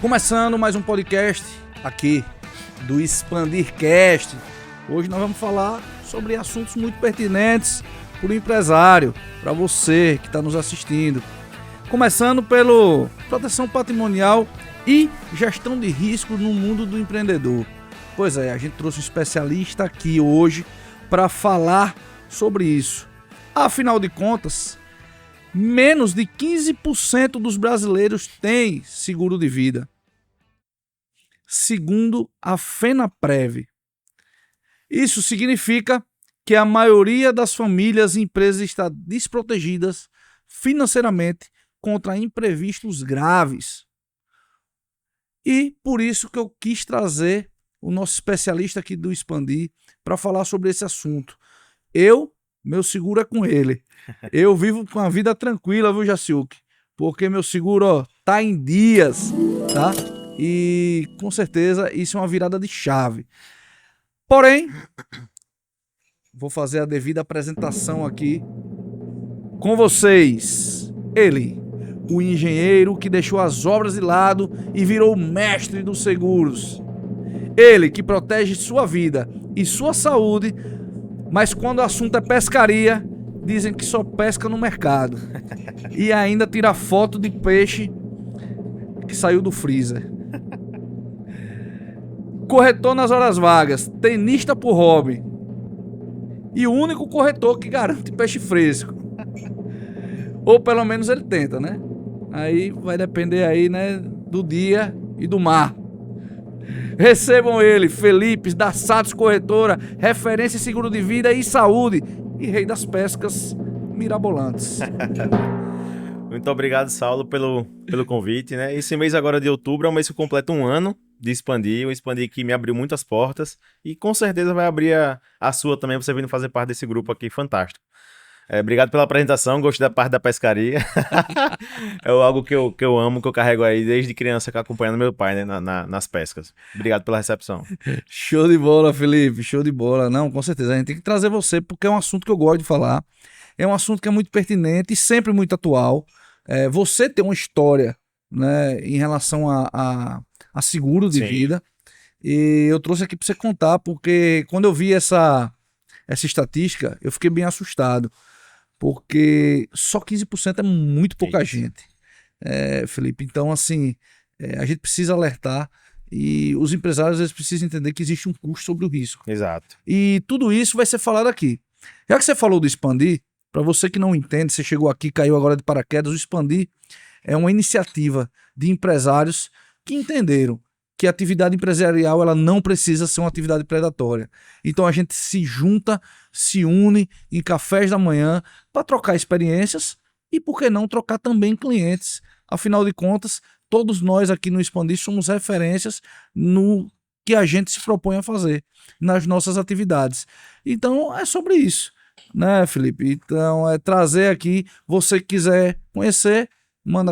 Começando mais um podcast aqui do Expandircast. Hoje nós vamos falar sobre assuntos muito pertinentes para o empresário, para você que está nos assistindo. Começando pelo proteção patrimonial e gestão de risco no mundo do empreendedor. Pois é, a gente trouxe um especialista aqui hoje para falar sobre isso. Afinal de contas, menos de 15% dos brasileiros têm seguro de vida, segundo a FENAPREV. Isso significa que a maioria das famílias e empresas está desprotegidas financeiramente contra imprevistos graves. E por isso que eu quis trazer o nosso especialista aqui do Expandir para falar sobre esse assunto. Meu seguro é com ele. Eu vivo com a vida tranquila, viu, Jaciuque? Porque meu seguro, tá em dias, tá? E com certeza isso é uma virada de chave. Porém, vou fazer a devida apresentação aqui com vocês. Ele, o engenheiro que deixou as obras de lado e virou o mestre dos seguros. Ele que protege sua vida e sua saúde, mas quando o assunto é pescaria, dizem que só pesca no mercado. E ainda tira foto de peixe que saiu do freezer. Corretor nas horas vagas, tenista por hobby. E o único corretor que garante peixe fresco. Ou pelo menos ele tenta, né? Aí vai depender aí, né, do dia e do mar. Recebam ele, Felipe, da Satos Corretora, referência em seguro de vida e saúde, e rei das pescas mirabolantes. Muito obrigado, Saulo, pelo convite, né? Esse mês agora de outubro é um mês que completa um ano de Expandir, o Expandir que me abriu muitas portas e com certeza vai abrir a sua também, você vindo fazer parte desse grupo aqui, fantástico. Obrigado pela apresentação, gostei da parte da pescaria. É algo que eu amo, que eu carrego aí desde criança, acompanhando meu pai, né, nas pescas. Obrigado pela recepção. Show de bola, Felipe, show de bola. Não, com certeza, a gente tem que trazer você, porque é um assunto que eu gosto de falar, é um assunto que é muito pertinente e sempre muito atual. Você tem uma história, né, em relação a seguro de vida, e eu trouxe aqui para você contar, porque quando eu vi essa estatística, eu fiquei bem assustado. Porque só 15% é muito pouca gente, Felipe. Então, assim, a gente precisa alertar e os empresários eles precisam entender que existe um custo sobre o risco. Exato. E tudo isso vai ser falado aqui. Já que você falou do Expandir, para você que não entende, você chegou aqui, caiu agora de paraquedas, o Expandir é uma iniciativa de empresários que entenderam que a atividade empresarial ela não precisa ser uma atividade predatória. Então a gente se junta, se une em cafés da manhã para trocar experiências e, por que não, trocar também clientes. Afinal de contas, todos nós aqui no Expandir somos referências no que a gente se propõe a fazer nas nossas atividades. Então é sobre isso, né, Felipe? Então é trazer aqui, você que quiser conhecer,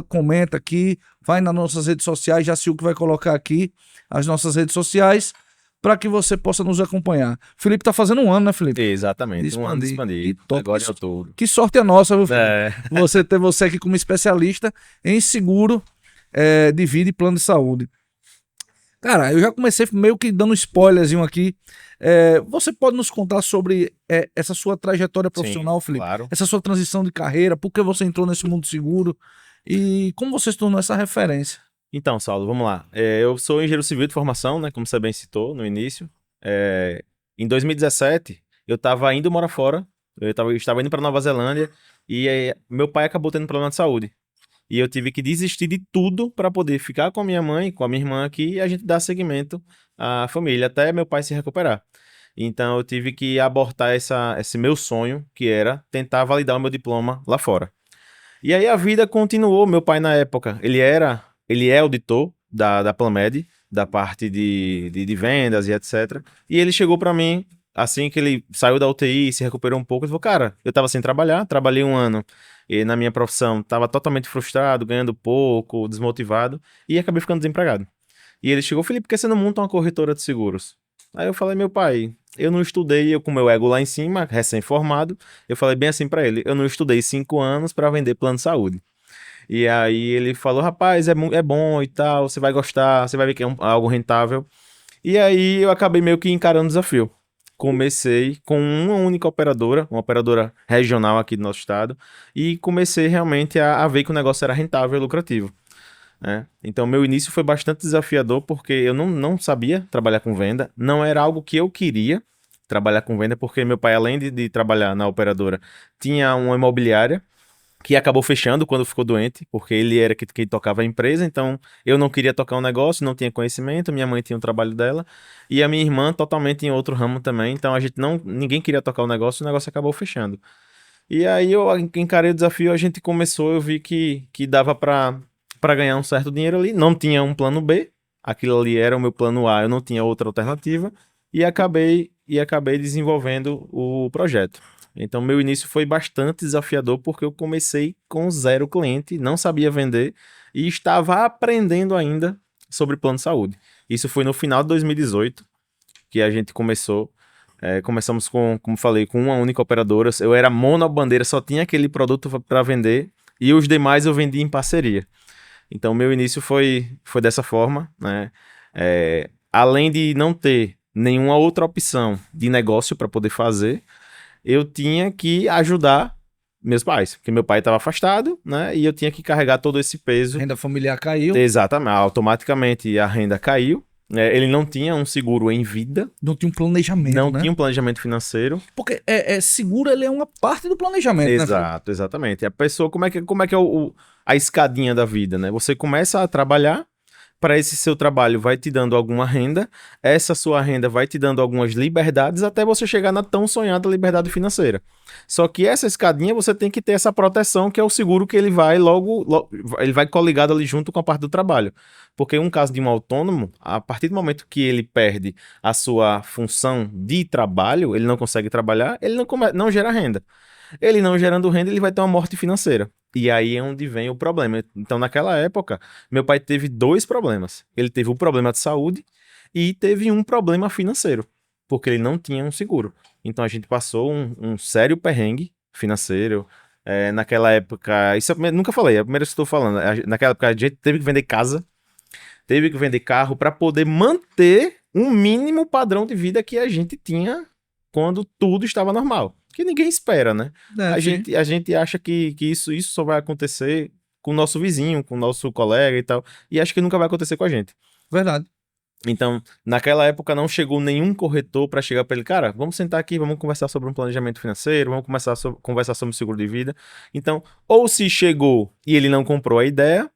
comenta aqui, vai nas nossas redes sociais, já sei o que vai colocar aqui, as nossas redes sociais, para que você possa nos acompanhar. Felipe tá fazendo um ano, né, Felipe? Exatamente, um ano de Expandir, agora em outubro. Que sorte a nossa, viu, Felipe? Você ter você aqui como especialista em seguro de vida e plano de saúde. Cara, eu já comecei meio que dando um spoilerzinho aqui. Você pode nos contar sobre essa sua trajetória profissional, Sim, Felipe? claro. Essa sua transição de carreira, por que você entrou nesse mundo seguro e como você se tornou essa referência? Então, Saulo, vamos lá. Eu sou engenheiro civil de formação, né, como você bem citou no início. Em 2017, eu estava indo morar fora, eu estava indo para Nova Zelândia e meu pai acabou tendo problema de saúde. E eu tive que desistir de tudo para poder ficar com a minha mãe, com a minha irmã aqui e a gente dar seguimento à família, até meu pai se recuperar. Então eu tive que abortar esse meu sonho, que era tentar validar o meu diploma lá fora. E aí a vida continuou. Meu pai na época, ele é auditor da Plamed, da parte de vendas e etc. E ele chegou para mim, assim que ele saiu da UTI, se recuperou um pouco, ele falou, cara, eu tava sem trabalhar, trabalhei um ano e na minha profissão tava totalmente frustrado, ganhando pouco, desmotivado e acabei ficando desempregado. E ele chegou, Felipe, por que você não monta uma corretora de seguros? Aí eu falei, meu pai, eu não estudei, eu com meu ego lá em cima, recém-formado, eu falei bem assim pra ele, eu não estudei 5 anos pra vender plano de saúde. E aí ele falou, rapaz, é bom e tal, você vai gostar, você vai ver que é algo rentável. E aí eu acabei meio que encarando o desafio. Comecei com uma única operadora, uma operadora regional aqui do nosso estado, e comecei realmente a ver que o negócio era rentável e lucrativo, né? Então, meu início foi bastante desafiador porque eu não sabia trabalhar com venda, não era algo que eu queria trabalhar com venda, porque meu pai, além de trabalhar na operadora, tinha uma imobiliária que acabou fechando quando ficou doente, porque ele era quem tocava a empresa, então eu não queria tocar um negócio, não tinha conhecimento, minha mãe tinha o trabalho dela, e a minha irmã totalmente em outro ramo também, então a gente ninguém queria tocar o negócio acabou fechando. E aí eu encarei o desafio, a gente começou, eu vi que dava para ganhar um certo dinheiro ali, não tinha um plano B, aquilo ali era o meu plano A, eu não tinha outra alternativa, e acabei desenvolvendo o projeto. Então, meu início foi bastante desafiador porque eu comecei com zero cliente, não sabia vender e estava aprendendo ainda sobre plano de saúde. Isso foi no final de 2018 que a gente começou. Começamos com, como falei, com uma única operadora. Eu era monobandeira, só tinha aquele produto para vender e os demais eu vendia em parceria. Então, meu início foi dessa forma, né? Além de não ter nenhuma outra opção de negócio para poder fazer, eu tinha que ajudar meus pais, porque meu pai estava afastado, né? E eu tinha que carregar todo esse peso. Renda familiar caiu. Exatamente, automaticamente a renda caiu. Ele não tinha um seguro em vida, Não tinha um planejamento, não né? tinha um planejamento financeiro. Porque seguro, ele é uma parte do planejamento, né? Exato, exatamente. A pessoa, como é que é a escadinha da vida, né? Você começa a trabalhar, para esse seu trabalho vai te dando alguma renda, essa sua renda vai te dando algumas liberdades até você chegar na tão sonhada liberdade financeira. Só que essa escadinha você tem que ter essa proteção que é o seguro que ele vai ele vai coligado ali junto com a parte do trabalho. Porque um caso de um autônomo, a partir do momento que ele perde a sua função de trabalho, ele não consegue trabalhar, ele não gera renda. Ele não gerando renda, ele vai ter uma morte financeira. E aí é onde vem o problema. Então, naquela época, meu pai teve dois problemas. Ele teve um problema de saúde e teve um problema financeiro, porque ele não tinha um seguro. Então, a gente passou um sério perrengue financeiro. Naquela época, isso eu nunca falei, é a primeira vez que estou falando. Naquela época, a gente teve que vender casa, teve que vender carro para poder manter um mínimo padrão de vida que a gente tinha quando tudo estava normal. Que ninguém espera, né? A gente acha que isso só vai acontecer com o nosso vizinho, com o nosso colega e tal, e acho que nunca vai acontecer com a gente. Verdade. Então, naquela época não chegou nenhum corretor para chegar para ele, cara, vamos sentar aqui, vamos conversar sobre um planejamento financeiro, vamos conversar sobre seguro de vida. Então, ou se chegou e ele não comprou a ideia,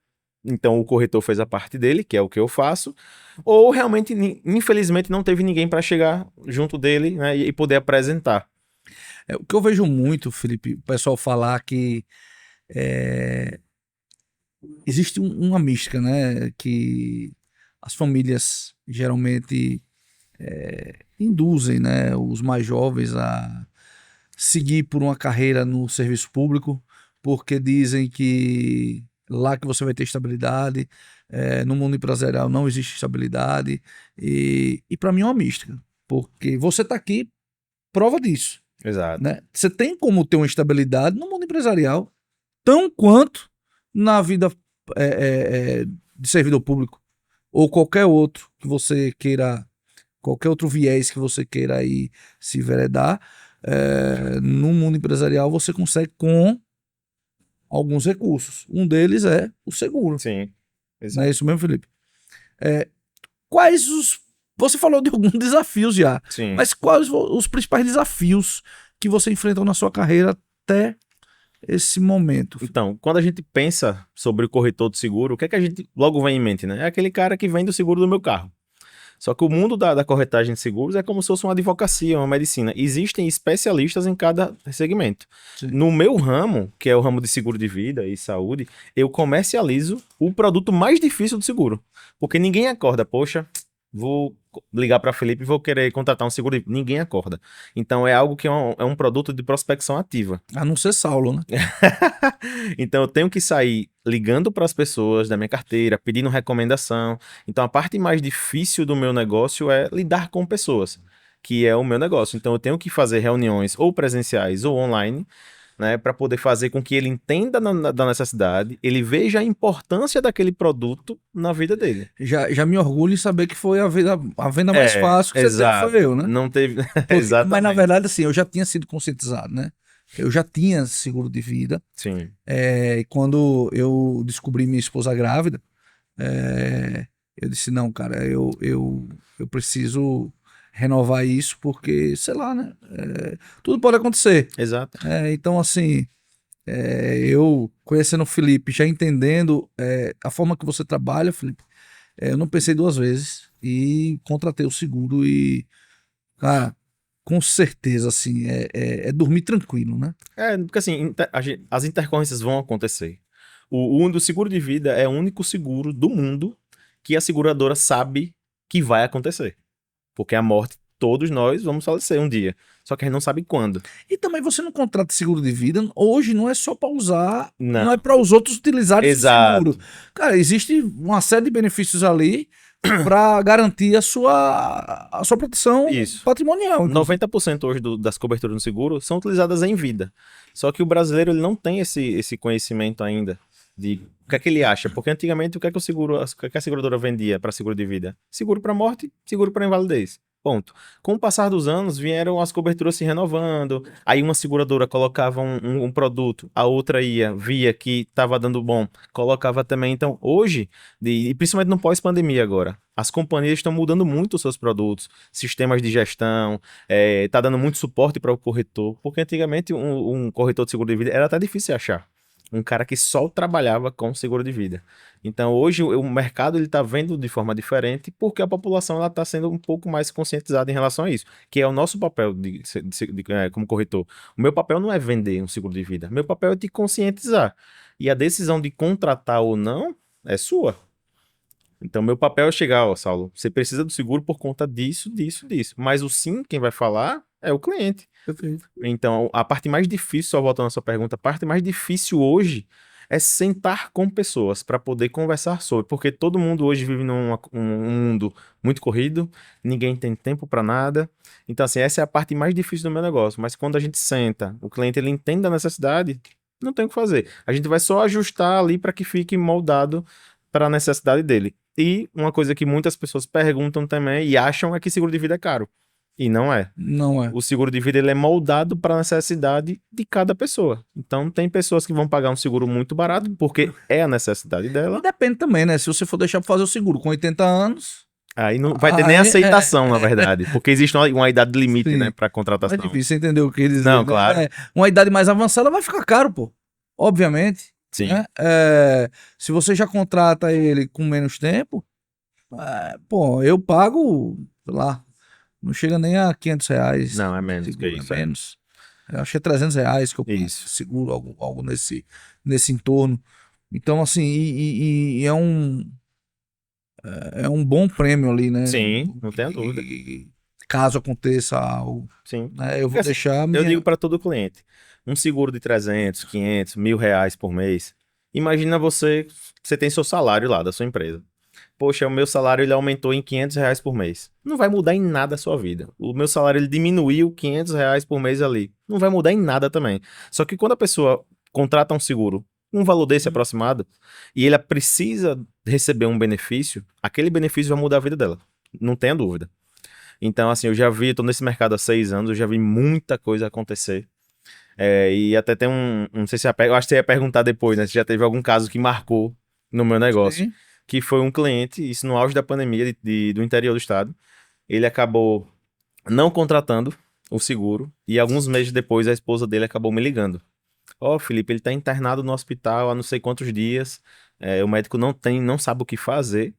então o corretor fez a parte dele, que é o que eu faço, ou realmente, infelizmente, não teve ninguém para chegar junto dele, né, e poder apresentar. O que eu vejo muito, Felipe, o pessoal falar que existe uma mística, né? Que as famílias geralmente induzem, né, os mais jovens a seguir por uma carreira no serviço público, porque dizem que lá que você vai ter estabilidade, no mundo empresarial não existe estabilidade, e para mim é uma mística, porque você está aqui, prova disso. Exato. Né? Você tem como ter uma estabilidade no mundo empresarial, tão quanto na vida de servidor público, ou qualquer outro que você queira, qualquer outro viés que você queira aí se enveredar. No mundo empresarial você consegue com alguns recursos. Um deles é o seguro. Sim. Não é isso mesmo, Felipe? Quais os... Você falou de alguns desafios já. Sim. Mas quais os principais desafios que você enfrentou na sua carreira até esse momento? Então, quando a gente pensa sobre o corretor de seguro, o que é que a gente logo vem em mente, né? É aquele cara que vende o seguro do meu carro. Só que o mundo da corretagem de seguros é como se fosse uma advocacia, uma medicina. Existem especialistas em cada segmento. Sim. No meu ramo, que é o ramo de seguro de vida e saúde, eu comercializo o produto mais difícil do seguro. Porque ninguém acorda, poxa, vou ligar para Felipe e vou querer contratar um seguro. Ninguém acorda. Então é algo que é um produto de prospecção ativa. A não ser Saulo, né? Então eu tenho que sair ligando para as pessoas da minha carteira, pedindo recomendação. Então a parte mais difícil do meu negócio é lidar com pessoas, que é o meu negócio. Então eu tenho que fazer reuniões ou presenciais ou online né, para poder fazer com que ele entenda da necessidade, ele veja a importância daquele produto na vida dele. Já me orgulho em saber que foi a venda mais fácil que você teve, foi eu, né? Não teve. Exatamente. Mas na verdade, assim, eu já tinha sido conscientizado, né? Eu já tinha seguro de vida. Sim. Quando eu descobri minha esposa grávida, eu disse, não, cara, eu preciso renovar isso porque, sei lá, né? Tudo pode acontecer. Exato. Então, assim, eu conhecendo o Felipe, já entendendo a forma que você trabalha, Felipe, eu não pensei duas vezes e contratei o seguro e, cara, com certeza, assim, dormir tranquilo, né? Porque assim, as intercorrências vão acontecer. Do seguro de vida é o único seguro do mundo que a seguradora sabe que vai acontecer. Porque a morte, todos nós vamos falecer um dia. Só que a gente não sabe quando. E também você não contrata seguro de vida, hoje não é só para usar, Não. não é para os outros utilizarem esse Exato. seguro. Cara, existe uma série de benefícios ali para garantir a sua proteção patrimonial. Inclusive. 90% hoje das coberturas no seguro são utilizadas em vida. Só que o brasileiro ele não tem esse conhecimento ainda de o que é que ele acha. Porque antigamente o que é que a seguradora vendia para seguro de vida? Seguro para morte, seguro para invalidez. Ponto. Com o passar dos anos, vieram as coberturas se renovando. Aí uma seguradora colocava um produto, a outra via que estava dando bom, colocava também. Então, hoje, e principalmente no pós-pandemia agora, as companhias estão mudando muito os seus produtos, sistemas de gestão, tá dando muito suporte para o corretor, porque antigamente um corretor de seguro de vida era até difícil de achar. Um cara que só trabalhava com seguro de vida. Então, hoje, o mercado está vendo de forma diferente porque a população está sendo um pouco mais conscientizada em relação a isso, que é o nosso papel como corretor. O meu papel não é vender um seguro de vida. Meu papel é te conscientizar. E a decisão de contratar ou não é sua. Então, meu papel é chegar, ó, Saulo, você precisa do seguro por conta disso, disso, disso. Mas o sim, quem vai falar é o cliente. Perfeito. Então, a parte mais difícil, só voltando à sua pergunta, a parte mais difícil hoje é sentar com pessoas para poder conversar sobre, porque todo mundo hoje vive num mundo muito corrido, ninguém tem tempo para nada. Então, assim, essa é a parte mais difícil do meu negócio. Mas quando a gente senta, o cliente ele entende a necessidade, não tem o que fazer. A gente vai só ajustar ali para que fique moldado para a necessidade dele. E uma coisa que muitas pessoas perguntam também e acham é que seguro de vida é caro. E não é. Não é. O seguro de vida ele é moldado para a necessidade de cada pessoa. Então, tem pessoas que vão pagar um seguro muito barato porque é a necessidade dela. E depende também, né? Se você for deixar para fazer o seguro com 80 anos... Aí não vai ter nem aceitação, na verdade. Porque existe uma idade limite, né, para contratação. É difícil entender o que eles dizem. Não, claro. Uma idade mais avançada vai ficar caro, pô. Obviamente. Sim. Né? Se você já contrata ele com menos tempo, pô, eu pago, sei lá, não chega nem a R$500. Não, é menos seguro, que isso. É menos. Eu acho que é R$300 que eu Isso. seguro, algo nesse entorno. Então, assim, e é um bom prêmio ali, né? Sim, não tenha dúvida. Caso aconteça algo, Sim. né, eu vou Assim, deixar... Eu digo para todo cliente, um seguro de 300, 500, R$1.000 por mês. Imagina você tem seu salário lá da sua empresa. Poxa, o meu salário ele aumentou em R$500 por mês. Não vai mudar em nada a sua vida. O meu salário ele diminuiu R$500 por mês ali. Não vai mudar em nada também. Só que quando a pessoa contrata um seguro, um valor desse aproximado, e ela precisa receber um benefício, aquele benefício vai mudar a vida dela. Não tenha dúvida. Então, assim, eu tô nesse mercado há 6 anos, eu já vi muita coisa acontecer. E até tem não sei se eu acho que você ia perguntar depois, né? Se já teve algum caso que marcou no meu negócio. Sim. Que foi um cliente, isso no auge da pandemia do interior do estado. Ele acabou não contratando o seguro e alguns meses depois a esposa dele acabou me ligando. Felipe, ele tá internado no hospital há não sei quantos dias, o médico não sabe o que fazer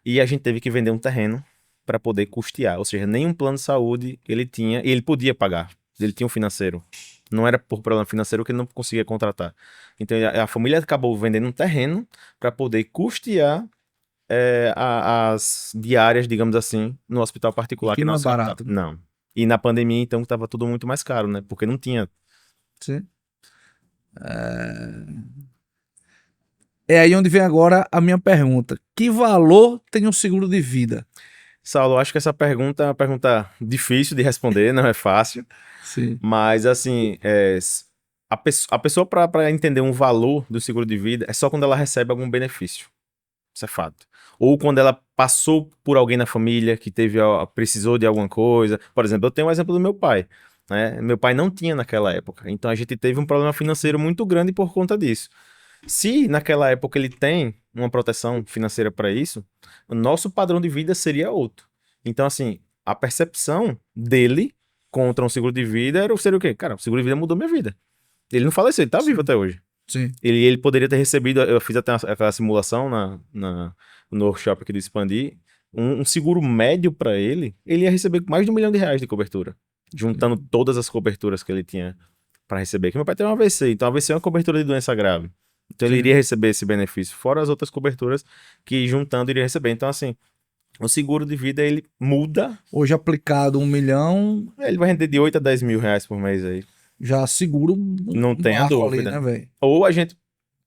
e a gente teve que vender um terreno para poder custear, ou seja, nenhum plano de saúde ele tinha e ele podia pagar, ele tinha um financeiro. Não era por problema financeiro que ele não conseguia contratar. Então a família acabou vendendo um terreno para poder custear as diárias, digamos assim, no hospital particular. Que não é barato. Não. E na pandemia, então, estava tudo muito mais caro, né? Porque não tinha. Sim. É aí onde vem agora a minha pergunta. Que valor tem um seguro de vida? Saulo, acho que essa pergunta é uma pergunta difícil de responder, não é fácil. Sim. Mas, assim, a pessoa para entender um valor do seguro de vida é só quando ela recebe algum benefício. Isso é fato. Ou quando ela passou por alguém na família que precisou de alguma coisa. Por exemplo, eu tenho um exemplo do meu pai. Né? Meu pai não tinha naquela época. Então a gente teve um problema financeiro muito grande por conta disso. Se naquela época ele tem uma proteção financeira para isso, o nosso padrão de vida seria outro. Então, assim, a percepção dele contra um seguro de vida seria o quê? Cara, o seguro de vida mudou minha vida. Ele não faleceu, ele tá vivo até hoje. Sim. Ele poderia ter recebido, eu fiz até aquela simulação no workshop aqui do Expandir, um seguro médio para ele ia receber mais de R$ 1 milhão de cobertura, juntando todas as coberturas que ele tinha para receber. Que meu pai tem um AVC, então AVC é uma cobertura de doença grave. Então ele iria receber esse benefício, fora as outras coberturas que juntando iria receber. Então assim, o seguro de vida ele muda. Hoje aplicado 1 milhão, Ele vai render de 8 a 10 mil reais por mês aí. já segura Não tenha dúvida. ali, né, velho? Ou a gente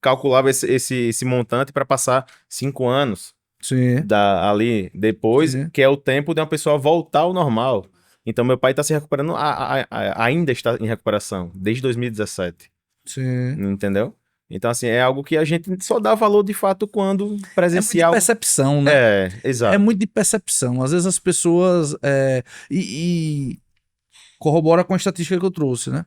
calculava esse montante para passar 5 anos Sim. ali depois, Sim. que é o tempo de uma pessoa voltar ao normal. Então, meu pai está se recuperando, ainda está em recuperação, desde 2017. Sim. Entendeu? Então, assim, é algo que a gente só dá valor de fato quando presencial. É muito de percepção, né? Exato. É muito de percepção. Às vezes as pessoas. E corrobora com a estatística que eu trouxe, né?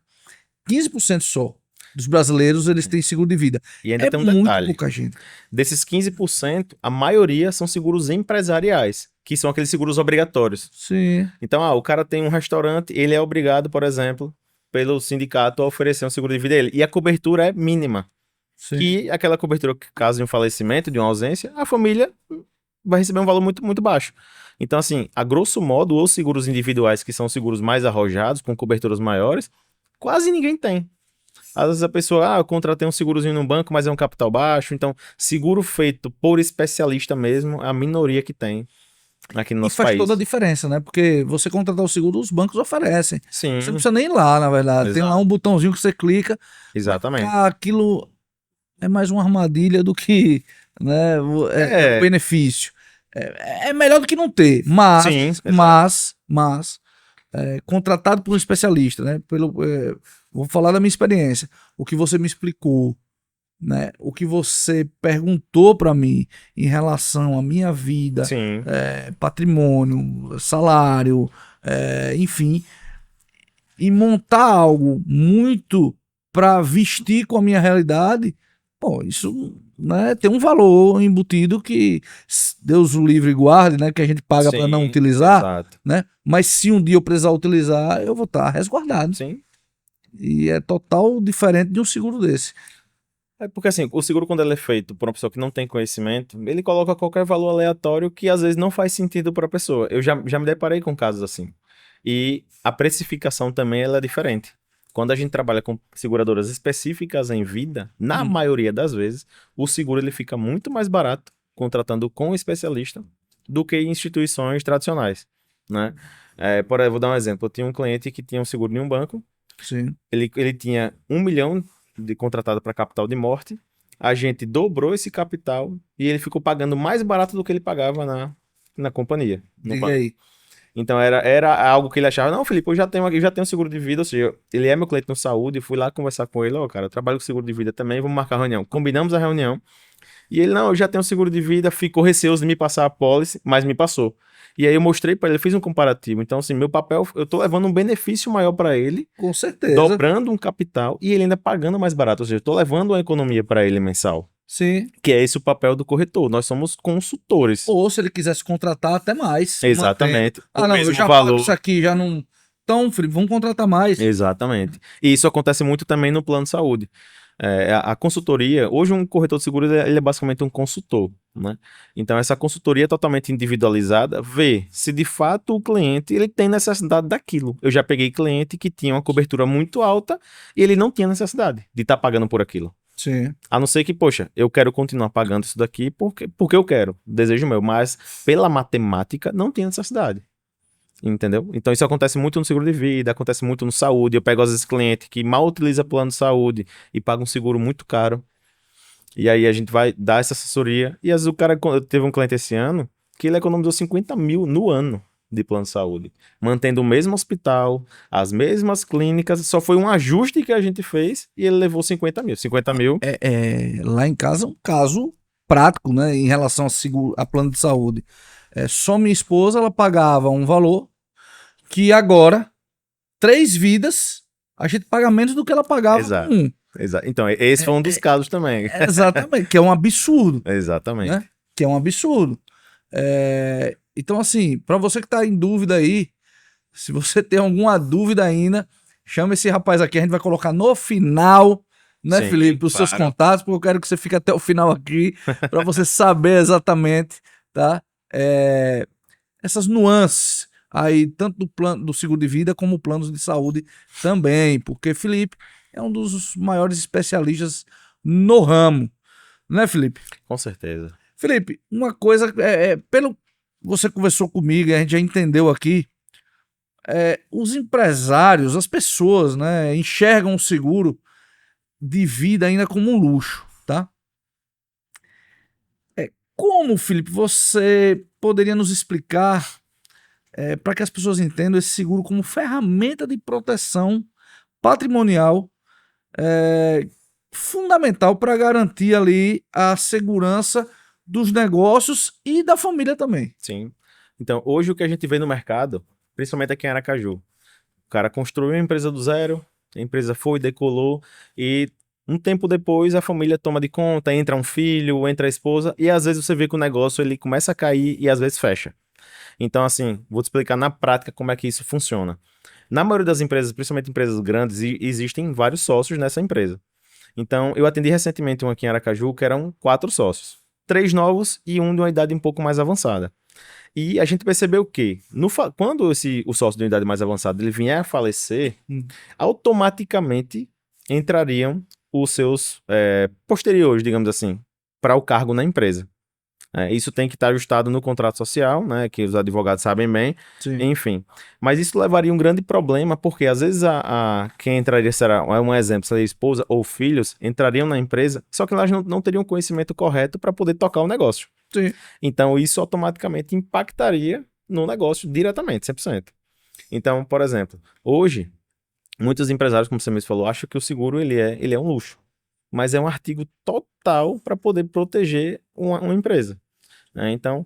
15% só dos brasileiros eles têm seguro de vida. E ainda tem um muito detalhe. pouca gente. Desses 15%, a maioria são seguros empresariais, que são aqueles seguros obrigatórios. Sim. Então, o cara tem um restaurante, ele é obrigado, por exemplo, pelo sindicato a oferecer um seguro de vida a ele. E a cobertura é mínima. Sim. Que aquela cobertura, caso de um falecimento, de uma ausência, a família vai receber um valor muito, muito baixo. Então, assim, a grosso modo, os seguros individuais, que são seguros mais arrojados, com coberturas maiores, quase ninguém tem. Às vezes a pessoa, eu contratei um segurozinho no banco, mas é um capital baixo. Então, seguro feito por especialista mesmo, é a minoria que tem aqui no nosso país. E faz toda a diferença, né? Porque você contratar o seguro, os bancos oferecem. Sim. Você não precisa nem ir lá, na verdade. Exato. Tem lá um botãozinho que você clica. Exatamente. Aquilo é mais uma armadilha do que, né, o benefício. É melhor do que não ter, mas contratado por um especialista, né? Vou falar da minha experiência. O que você me explicou, né? O que você perguntou para mim em relação à minha vida, patrimônio, salário, enfim, e montar algo muito para vestir com a minha realidade, pô, isso, né, tem um valor embutido que Deus o livre e guarde, né, que a gente paga para não utilizar, exato. né? Mas se um dia eu precisar utilizar, eu vou estar resguardado. Sim. E é total diferente de um seguro desse. É porque assim, o seguro quando ele é feito por uma pessoa que não tem conhecimento, ele coloca qualquer valor aleatório que às vezes não faz sentido para a pessoa. Eu já me deparei com casos assim. E a precificação também ela é diferente. Quando a gente trabalha com seguradoras específicas em vida, na maioria das vezes, o seguro ele fica muito mais barato contratando com um especialista do que instituições tradicionais, né? Vou dar um exemplo. Eu tinha um cliente que tinha um seguro em um banco. Sim. Ele tinha 1 milhão contratado para capital de morte. A gente dobrou esse capital e ele ficou pagando mais barato do que ele pagava na companhia. Diga aí. Então era algo que ele achava, não, Felipe, eu já tenho seguro de vida, ou seja, ele é meu cliente no saúde, fui lá conversar com ele, cara, eu trabalho com seguro de vida também, vamos marcar a reunião. Combinamos a reunião, e ele, não, eu já tenho seguro de vida, ficou receoso de me passar a pólice, mas me passou. E aí eu mostrei para ele, fiz um comparativo. Então, assim, meu papel, eu tô levando um benefício maior para ele. Com certeza. Dobrando um capital e ele ainda pagando mais barato, ou seja, eu tô levando uma economia para ele mensal. Sim. Que é esse o papel do corretor. Nós somos consultores. Ou se ele quisesse contratar até mais. Exatamente. Não, eu já pago isso aqui, já não... Então, Felipe, vamos contratar mais. Exatamente. E isso acontece muito também no plano de saúde. A consultoria, hoje um corretor de seguros ele é basicamente um consultor, né? Então essa consultoria totalmente individualizada vê se de fato o cliente ele tem necessidade daquilo. Eu já peguei cliente que tinha uma cobertura muito alta e ele não tinha necessidade de estar pagando por aquilo. Sim. A não ser que, poxa, eu quero continuar pagando isso daqui porque eu quero, desejo meu, mas pela matemática não tem necessidade. Entendeu? Então isso acontece muito no seguro de vida, acontece muito no saúde. Eu pego às vezes cliente que mal utiliza plano de saúde e paga um seguro muito caro. E aí a gente vai dar essa assessoria. E às vezes o cara, teve um cliente esse ano que ele economizou 50 mil no ano de plano de saúde, mantendo o mesmo hospital, as mesmas clínicas, só foi um ajuste que a gente fez e ele levou 50 mil. 50 mil, Lá em casa é um caso prático, né, em relação a plano de saúde. Só minha esposa, ela pagava um valor que agora, 3 vidas, a gente paga menos do que ela pagava Exato. com um. exato. Então, esse foi um dos casos também. Exatamente, que é um absurdo, Exatamente. né? Que é um absurdo. Então, assim, para você que tá em dúvida aí, se você tem alguma dúvida ainda, chama esse rapaz aqui, a gente vai colocar no final, né, Sim, Felipe, os seus claro. contatos, porque eu quero que você fique até o final aqui, para você saber exatamente, tá? Essas nuances aí, tanto do plano do seguro de vida como planos de saúde também, porque Felipe é um dos maiores especialistas no ramo, né, Felipe? Com certeza. Felipe, uma coisa, pelo você conversou comigo, e a gente já entendeu aqui, os empresários, as pessoas, né, enxergam o seguro de vida ainda como um luxo, tá? Como, Felipe, você poderia nos explicar, para que as pessoas entendam esse seguro como ferramenta de proteção patrimonial, é, fundamental para garantir ali a segurança dos negócios e da família também? Sim. Então, hoje o que a gente vê no mercado, principalmente aqui em Aracaju, o cara construiu uma empresa do zero, a empresa foi, decolou, e um tempo depois a família toma de conta, entra um filho, entra a esposa, e às vezes você vê que o negócio ele começa a cair e às vezes fecha. Então, assim, vou te explicar na prática como é que isso funciona. Na maioria das empresas, principalmente empresas grandes, existem vários sócios nessa empresa. Então, eu atendi recentemente um aqui em Aracaju que eram 4 sócios. 3 novos e um de uma idade um pouco mais avançada. E a gente percebeu que, quando o sócio de uma idade mais avançada ele vier a falecer, automaticamente entrariam os seus posteriores, digamos assim, para o cargo na empresa. Isso tem que estar ajustado no contrato social, né, que os advogados sabem bem, Sim. enfim. Mas isso levaria um grande problema, porque às vezes quem entraria, será um exemplo, seria esposa ou filhos, entrariam na empresa, só que elas não teriam conhecimento correto para poder tocar o negócio. Sim. Então isso automaticamente impactaria no negócio diretamente, 100%. Então, por exemplo, hoje, muitos empresários, como você mesmo falou, acham que o seguro ele é um luxo, mas é um artigo total para poder proteger uma empresa. Então,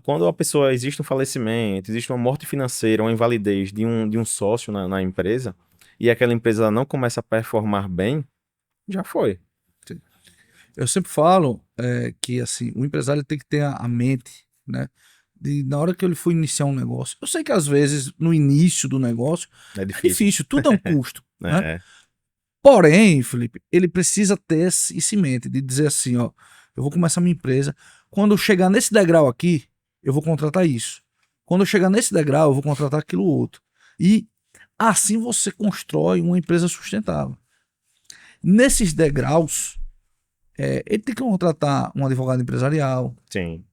quando a pessoa existe um falecimento, existe uma morte financeira, uma invalidez de um sócio na empresa, e aquela empresa não começa a performar bem, já foi. Eu sempre falo que assim, o empresário tem que ter a mente, né? Na hora que ele for iniciar um negócio. Eu sei que às vezes, no início do negócio, É é difícil. difícil, tudo é um custo. Né? É. Porém, Felipe, ele precisa ter isso em mente, de dizer assim, ó, eu vou começar minha empresa, quando eu chegar nesse degrau aqui, eu vou contratar isso. Quando eu chegar nesse degrau, eu vou contratar aquilo outro. E assim você constrói uma empresa sustentável. Nesses degraus, ele tem que contratar um advogado empresarial. Sim.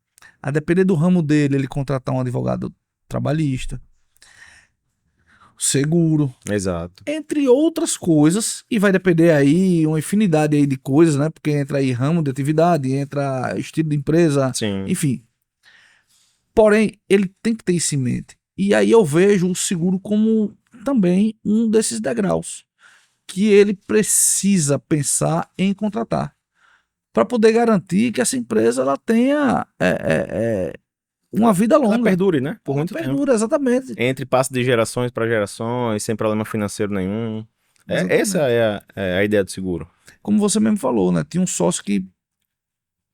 A depender do ramo dele, ele contratar um advogado trabalhista, seguro, Exato. entre outras coisas, e vai depender aí uma infinidade aí de coisas, né? Porque entra aí ramo de atividade, entra estilo de empresa, Sim. enfim. Porém, ele tem que ter isso em mente. E aí eu vejo o seguro como também um desses degraus que ele precisa pensar em contratar para poder garantir que essa empresa ela tenha uma vida longa. Ela perdure, né? Por Ela muito tempo. perdura, exatamente. Entre passo de gerações para gerações, sem problema financeiro nenhum. Essa é a ideia do seguro. Como você mesmo falou, né? Tinha um sócio que,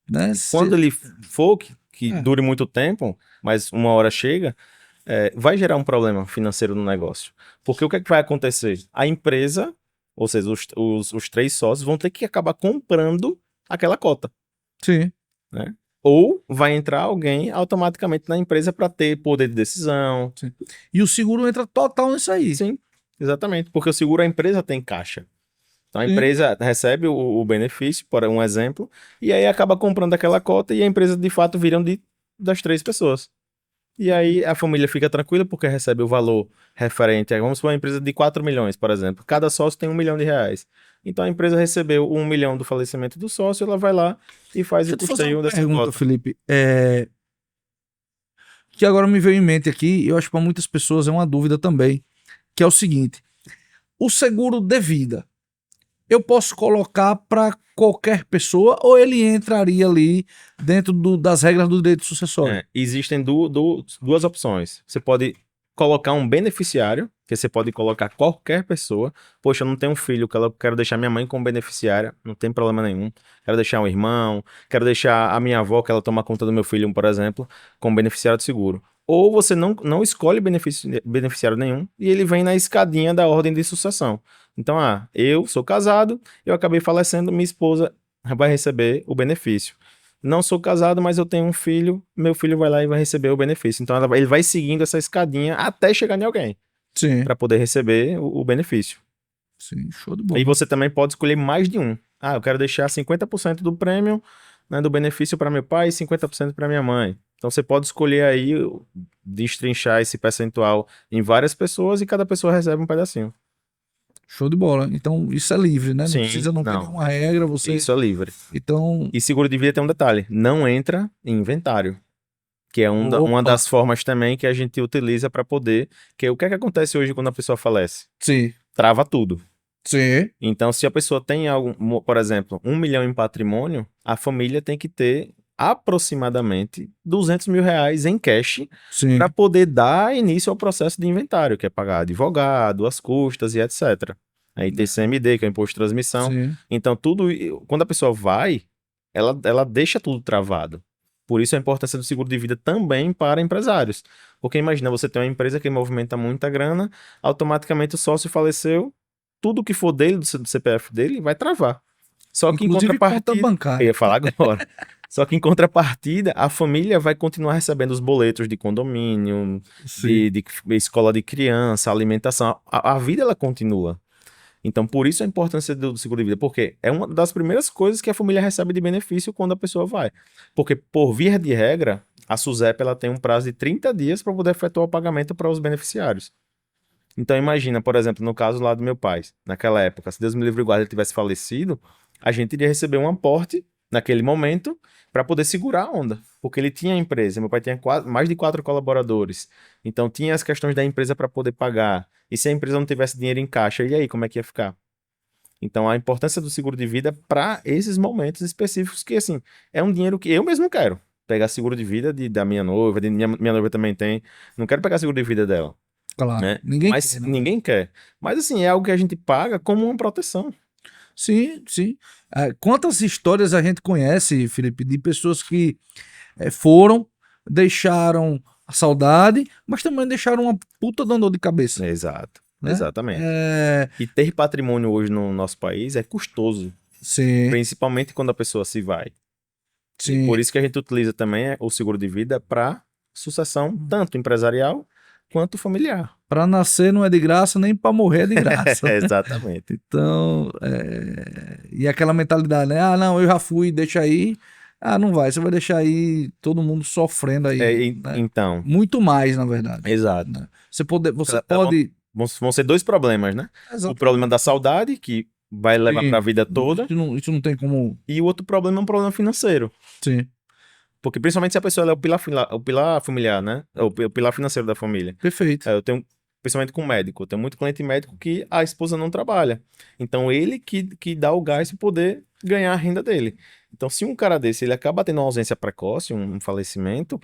né? Quando ele for, que dure muito tempo, mas uma hora chega, vai gerar um problema financeiro no negócio. Porque o que é que vai acontecer? A empresa, ou seja, os 3 sócios vão ter que acabar comprando aquela cota. Sim. Né? Ou vai entrar alguém automaticamente na empresa para ter poder de decisão. Sim. E o seguro entra total nisso aí. Sim, exatamente. Porque o seguro a empresa tem caixa. Então a Sim. empresa recebe o benefício, por um exemplo, e aí acaba comprando aquela cota e a empresa de fato viram das 3 pessoas. E aí a família fica tranquila porque recebe o valor referente. Vamos supor uma empresa de 4 milhões, por exemplo. Cada sócio tem R$1 milhão. Então a empresa recebeu 1 milhão do falecimento do sócio, ela vai lá e faz o custeio dessa pergunta, cota. Felipe. que agora me veio em mente aqui, eu acho que para muitas pessoas é uma dúvida também, que é o seguinte: o seguro de vida, eu posso colocar para qualquer pessoa ou ele entraria ali dentro das regras do direito sucessório? Existem duas opções. Você pode colocar um beneficiário, que você pode colocar qualquer pessoa. Poxa, eu não tenho um filho, quero deixar minha mãe como beneficiária, não tem problema nenhum. Quero deixar um irmão, quero deixar a minha avó, que ela toma conta do meu filho, por exemplo, como beneficiário de seguro. Ou você não escolhe beneficiário nenhum e ele vem na escadinha da ordem de sucessão. Então, eu sou casado, eu acabei falecendo, minha esposa vai receber o benefício. Não sou casado, mas eu tenho um filho, meu filho vai lá e vai receber o benefício. Então, ele vai seguindo essa escadinha até chegar em alguém, Sim. para poder receber o benefício. Sim, show de bola. E você também pode escolher mais de um. Eu quero deixar 50% do prêmio, né, do benefício para meu pai e 50% para minha mãe. Então você pode escolher aí, destrinchar esse percentual em várias pessoas e cada pessoa recebe um pedacinho. Show de bola. Então isso é livre, né? Sim, não precisa ter não. nenhuma regra, você... Isso é livre. Então, E seguro de vida tem um detalhe, não entra em inventário, que é uma Opa. das formas também que a gente utiliza para poder, que é o que é que acontece hoje quando a pessoa falece? sim. Trava tudo. Sim. Então, se a pessoa tem algum, por exemplo, 1 milhão em patrimônio, a família tem que ter aproximadamente 200 mil reais em cash Sim. para poder dar início ao processo de inventário, que é pagar advogado, as custas e etc. Aí tem CMD, que é o imposto de transmissão. Sim. Então, quando a pessoa vai, ela deixa tudo travado. Por isso a importância do seguro de vida também para empresários. Porque imagina, você tem uma empresa que movimenta muita grana, automaticamente o sócio faleceu, tudo que for dele, do CPF dele, vai travar. Só que Inclusive em contrapartida... conta bancária. Eu ia falar agora. Só que em contrapartida, a família vai continuar recebendo os boletos de condomínio, de escola de criança, alimentação. A vida, ela continua. Então, por isso a importância do seguro de vida. Porque é uma das primeiras coisas que a família recebe de benefício quando a pessoa vai. Porque, por via de regra, a SUSEP ela tem um prazo de 30 dias para poder efetuar o pagamento para os beneficiários. Então imagina, por exemplo, no caso lá do meu pai, naquela época, se Deus me livre e guarde ele tivesse falecido, a gente iria receber um aporte naquele momento para poder segurar a onda, porque ele tinha empresa, meu pai tinha mais de 4 colaboradores, então tinha as questões da empresa para poder pagar, e se a empresa não tivesse dinheiro em caixa, e aí como é que ia ficar? Então a importância do seguro de vida para esses momentos específicos, que assim, é um dinheiro que eu mesmo quero, pegar seguro de vida da minha noiva, minha noiva também tem, não quero pegar seguro de vida dela. Claro. Né? Ninguém Mas quer, né? ninguém quer. Mas assim, é algo que a gente paga como uma proteção. Sim, sim. Quantas histórias a gente conhece, Felipe, de pessoas que foram, deixaram a saudade, mas também deixaram uma puta dor de cabeça. Exato. Né? Exatamente. E ter patrimônio hoje no nosso país é custoso. Sim. Principalmente quando a pessoa se vai. Sim. E por isso que a gente utiliza também o seguro de vida para sucessão, tanto empresarial quanto familiar. Para nascer não é de graça, nem para morrer é de graça. Exatamente. Então, e aquela mentalidade, né? Não, eu já fui, deixa aí. Não vai, você vai deixar aí todo mundo sofrendo aí. Né? Então. Muito mais, na verdade. Exato. Né? Você pode... Vão ser dois problemas, né? Exato. O problema da saudade, que vai levar para a vida toda. Isso não tem como... E o outro problema é um problema financeiro. Sim. Porque principalmente se a pessoa é o pilar familiar, né? O pilar financeiro da família. Perfeito. Eu tenho, principalmente com médico, eu tenho muito cliente médico que a esposa não trabalha. Então ele que dá o gás para poder ganhar a renda dele. Então se um cara desse, ele acaba tendo uma ausência precoce, um falecimento,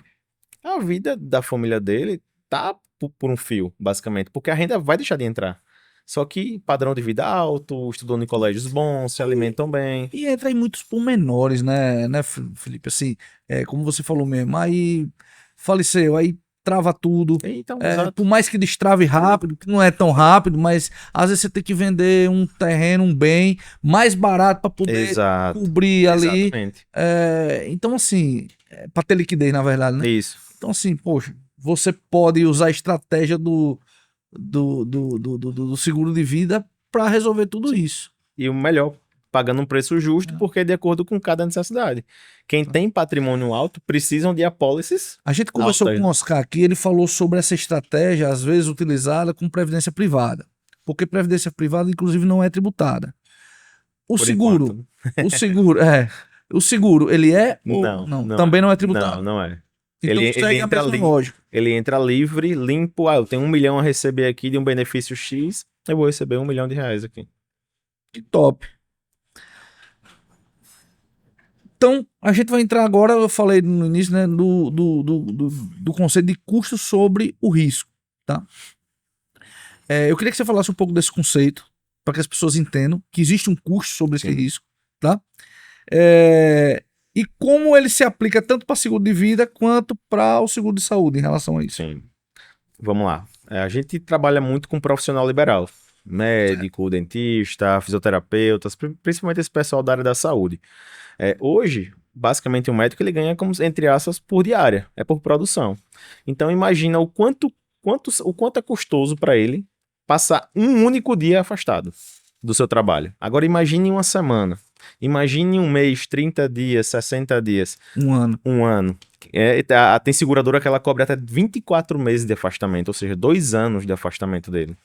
a vida da família dele tá por um fio, basicamente. Porque a renda vai deixar de entrar. Só que padrão de vida alto, estudando em colégios bons, se alimentam bem. E entra em muitos pormenores, né, Felipe? Assim, como você falou mesmo, aí faleceu, aí trava tudo. Então, por mais que destrave rápido, que não é tão rápido, mas às vezes você tem que vender um terreno, um bem mais barato para poder cobrir ali. Exatamente. Então, assim, para ter liquidez, na verdade, né? Isso. Então, assim, poxa, você pode usar a estratégia do seguro de vida para resolver tudo isso. E o melhor, pagando um preço justo, porque é de acordo com cada necessidade. Quem tem patrimônio alto precisam de apólices. A gente conversou com o Oscar aqui, ele falou sobre essa estratégia, às vezes utilizada com previdência privada. Porque previdência privada, inclusive, não é tributada. O seguro, ele é? Não, também não é tributado. Não é. Então Ele segue a entra mesma ali. lógica. Ele entra livre, limpo. Ah, eu tenho 1 milhão a receber aqui de um benefício X, eu vou receber R$ 1 milhão aqui. Que top. Então, a gente vai entrar agora, eu falei no início, né, do conceito de custo sobre o risco, tá? Eu queria que você falasse um pouco desse conceito, para que as pessoas entendam que existe um custo sobre esse Sim. risco, tá? E como ele se aplica tanto para seguro de vida quanto para o seguro de saúde em relação a isso. Sim. Vamos lá. A gente trabalha muito com profissional liberal. Médico, dentista, fisioterapeutas, principalmente esse pessoal da área da saúde. Hoje, basicamente, um médico ele ganha, como, entre aspas, por diária, é por produção. Então, imagina o quanto é custoso para ele passar um único dia afastado do seu trabalho. Agora, imagine uma semana, imagine um mês, 30 dias, 60 dias, Um ano. um ano. Tem seguradora que ela cobra até 24 meses de afastamento, ou seja, 2 anos de afastamento dele.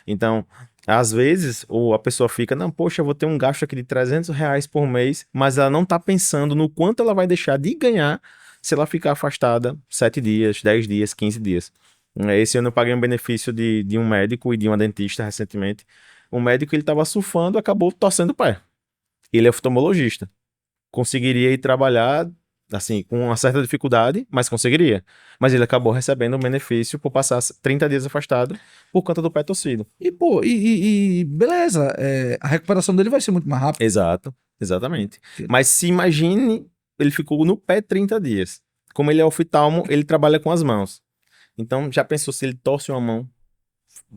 Então, às vezes, ou a pessoa fica, não, poxa, eu vou ter um gasto aqui de R$ 300 por mês, mas ela não está pensando no quanto ela vai deixar de ganhar se ela ficar afastada 7 dias, 10 dias, 15 dias. Esse ano eu paguei um benefício de um médico e de uma dentista recentemente. O médico, ele estava surfando, acabou torcendo o pé. Ele é oftalmologista. Conseguiria ir trabalhar, assim, com uma certa dificuldade, mas conseguiria. Mas ele acabou recebendo um benefício por passar 30 dias afastado por conta do pé torcido. E beleza, a recuperação dele vai ser muito mais rápida. Exato, exatamente. Mas se imagine, ele ficou no pé 30 dias. Como ele é oftalmo, ele trabalha com as mãos. Então, já pensou se ele torce uma mão,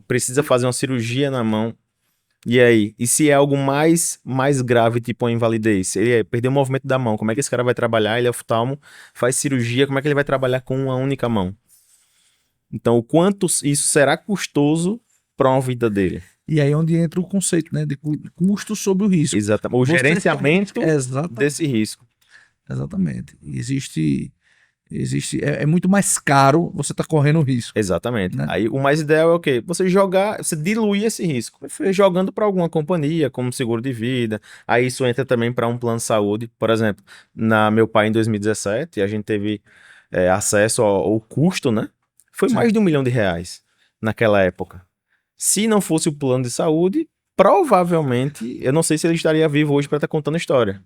precisa fazer uma cirurgia na mão, e aí? E se é algo mais grave, tipo uma invalidez? Ele perdeu o movimento da mão, como é que esse cara vai trabalhar? Ele é oftalmo, faz cirurgia, como é que ele vai trabalhar com uma única mão? Então, o quanto isso será custoso para uma vida dele? E aí é onde entra o conceito, né, de custo sobre o risco. Exatamente. O gerenciamento desse risco. Exatamente. É muito mais caro você estar correndo o risco. Exatamente. Né? Aí o mais ideal é o quê? Você diluir esse risco. Você jogando para alguma companhia, como seguro de vida. Aí isso entra também para um plano de saúde. Por exemplo, meu pai em 2017, a gente teve acesso ao custo, né? Foi mais de R$ 1 milhão naquela época. Se não fosse o plano de saúde, provavelmente, eu não sei se ele estaria vivo hoje para estar contando a história.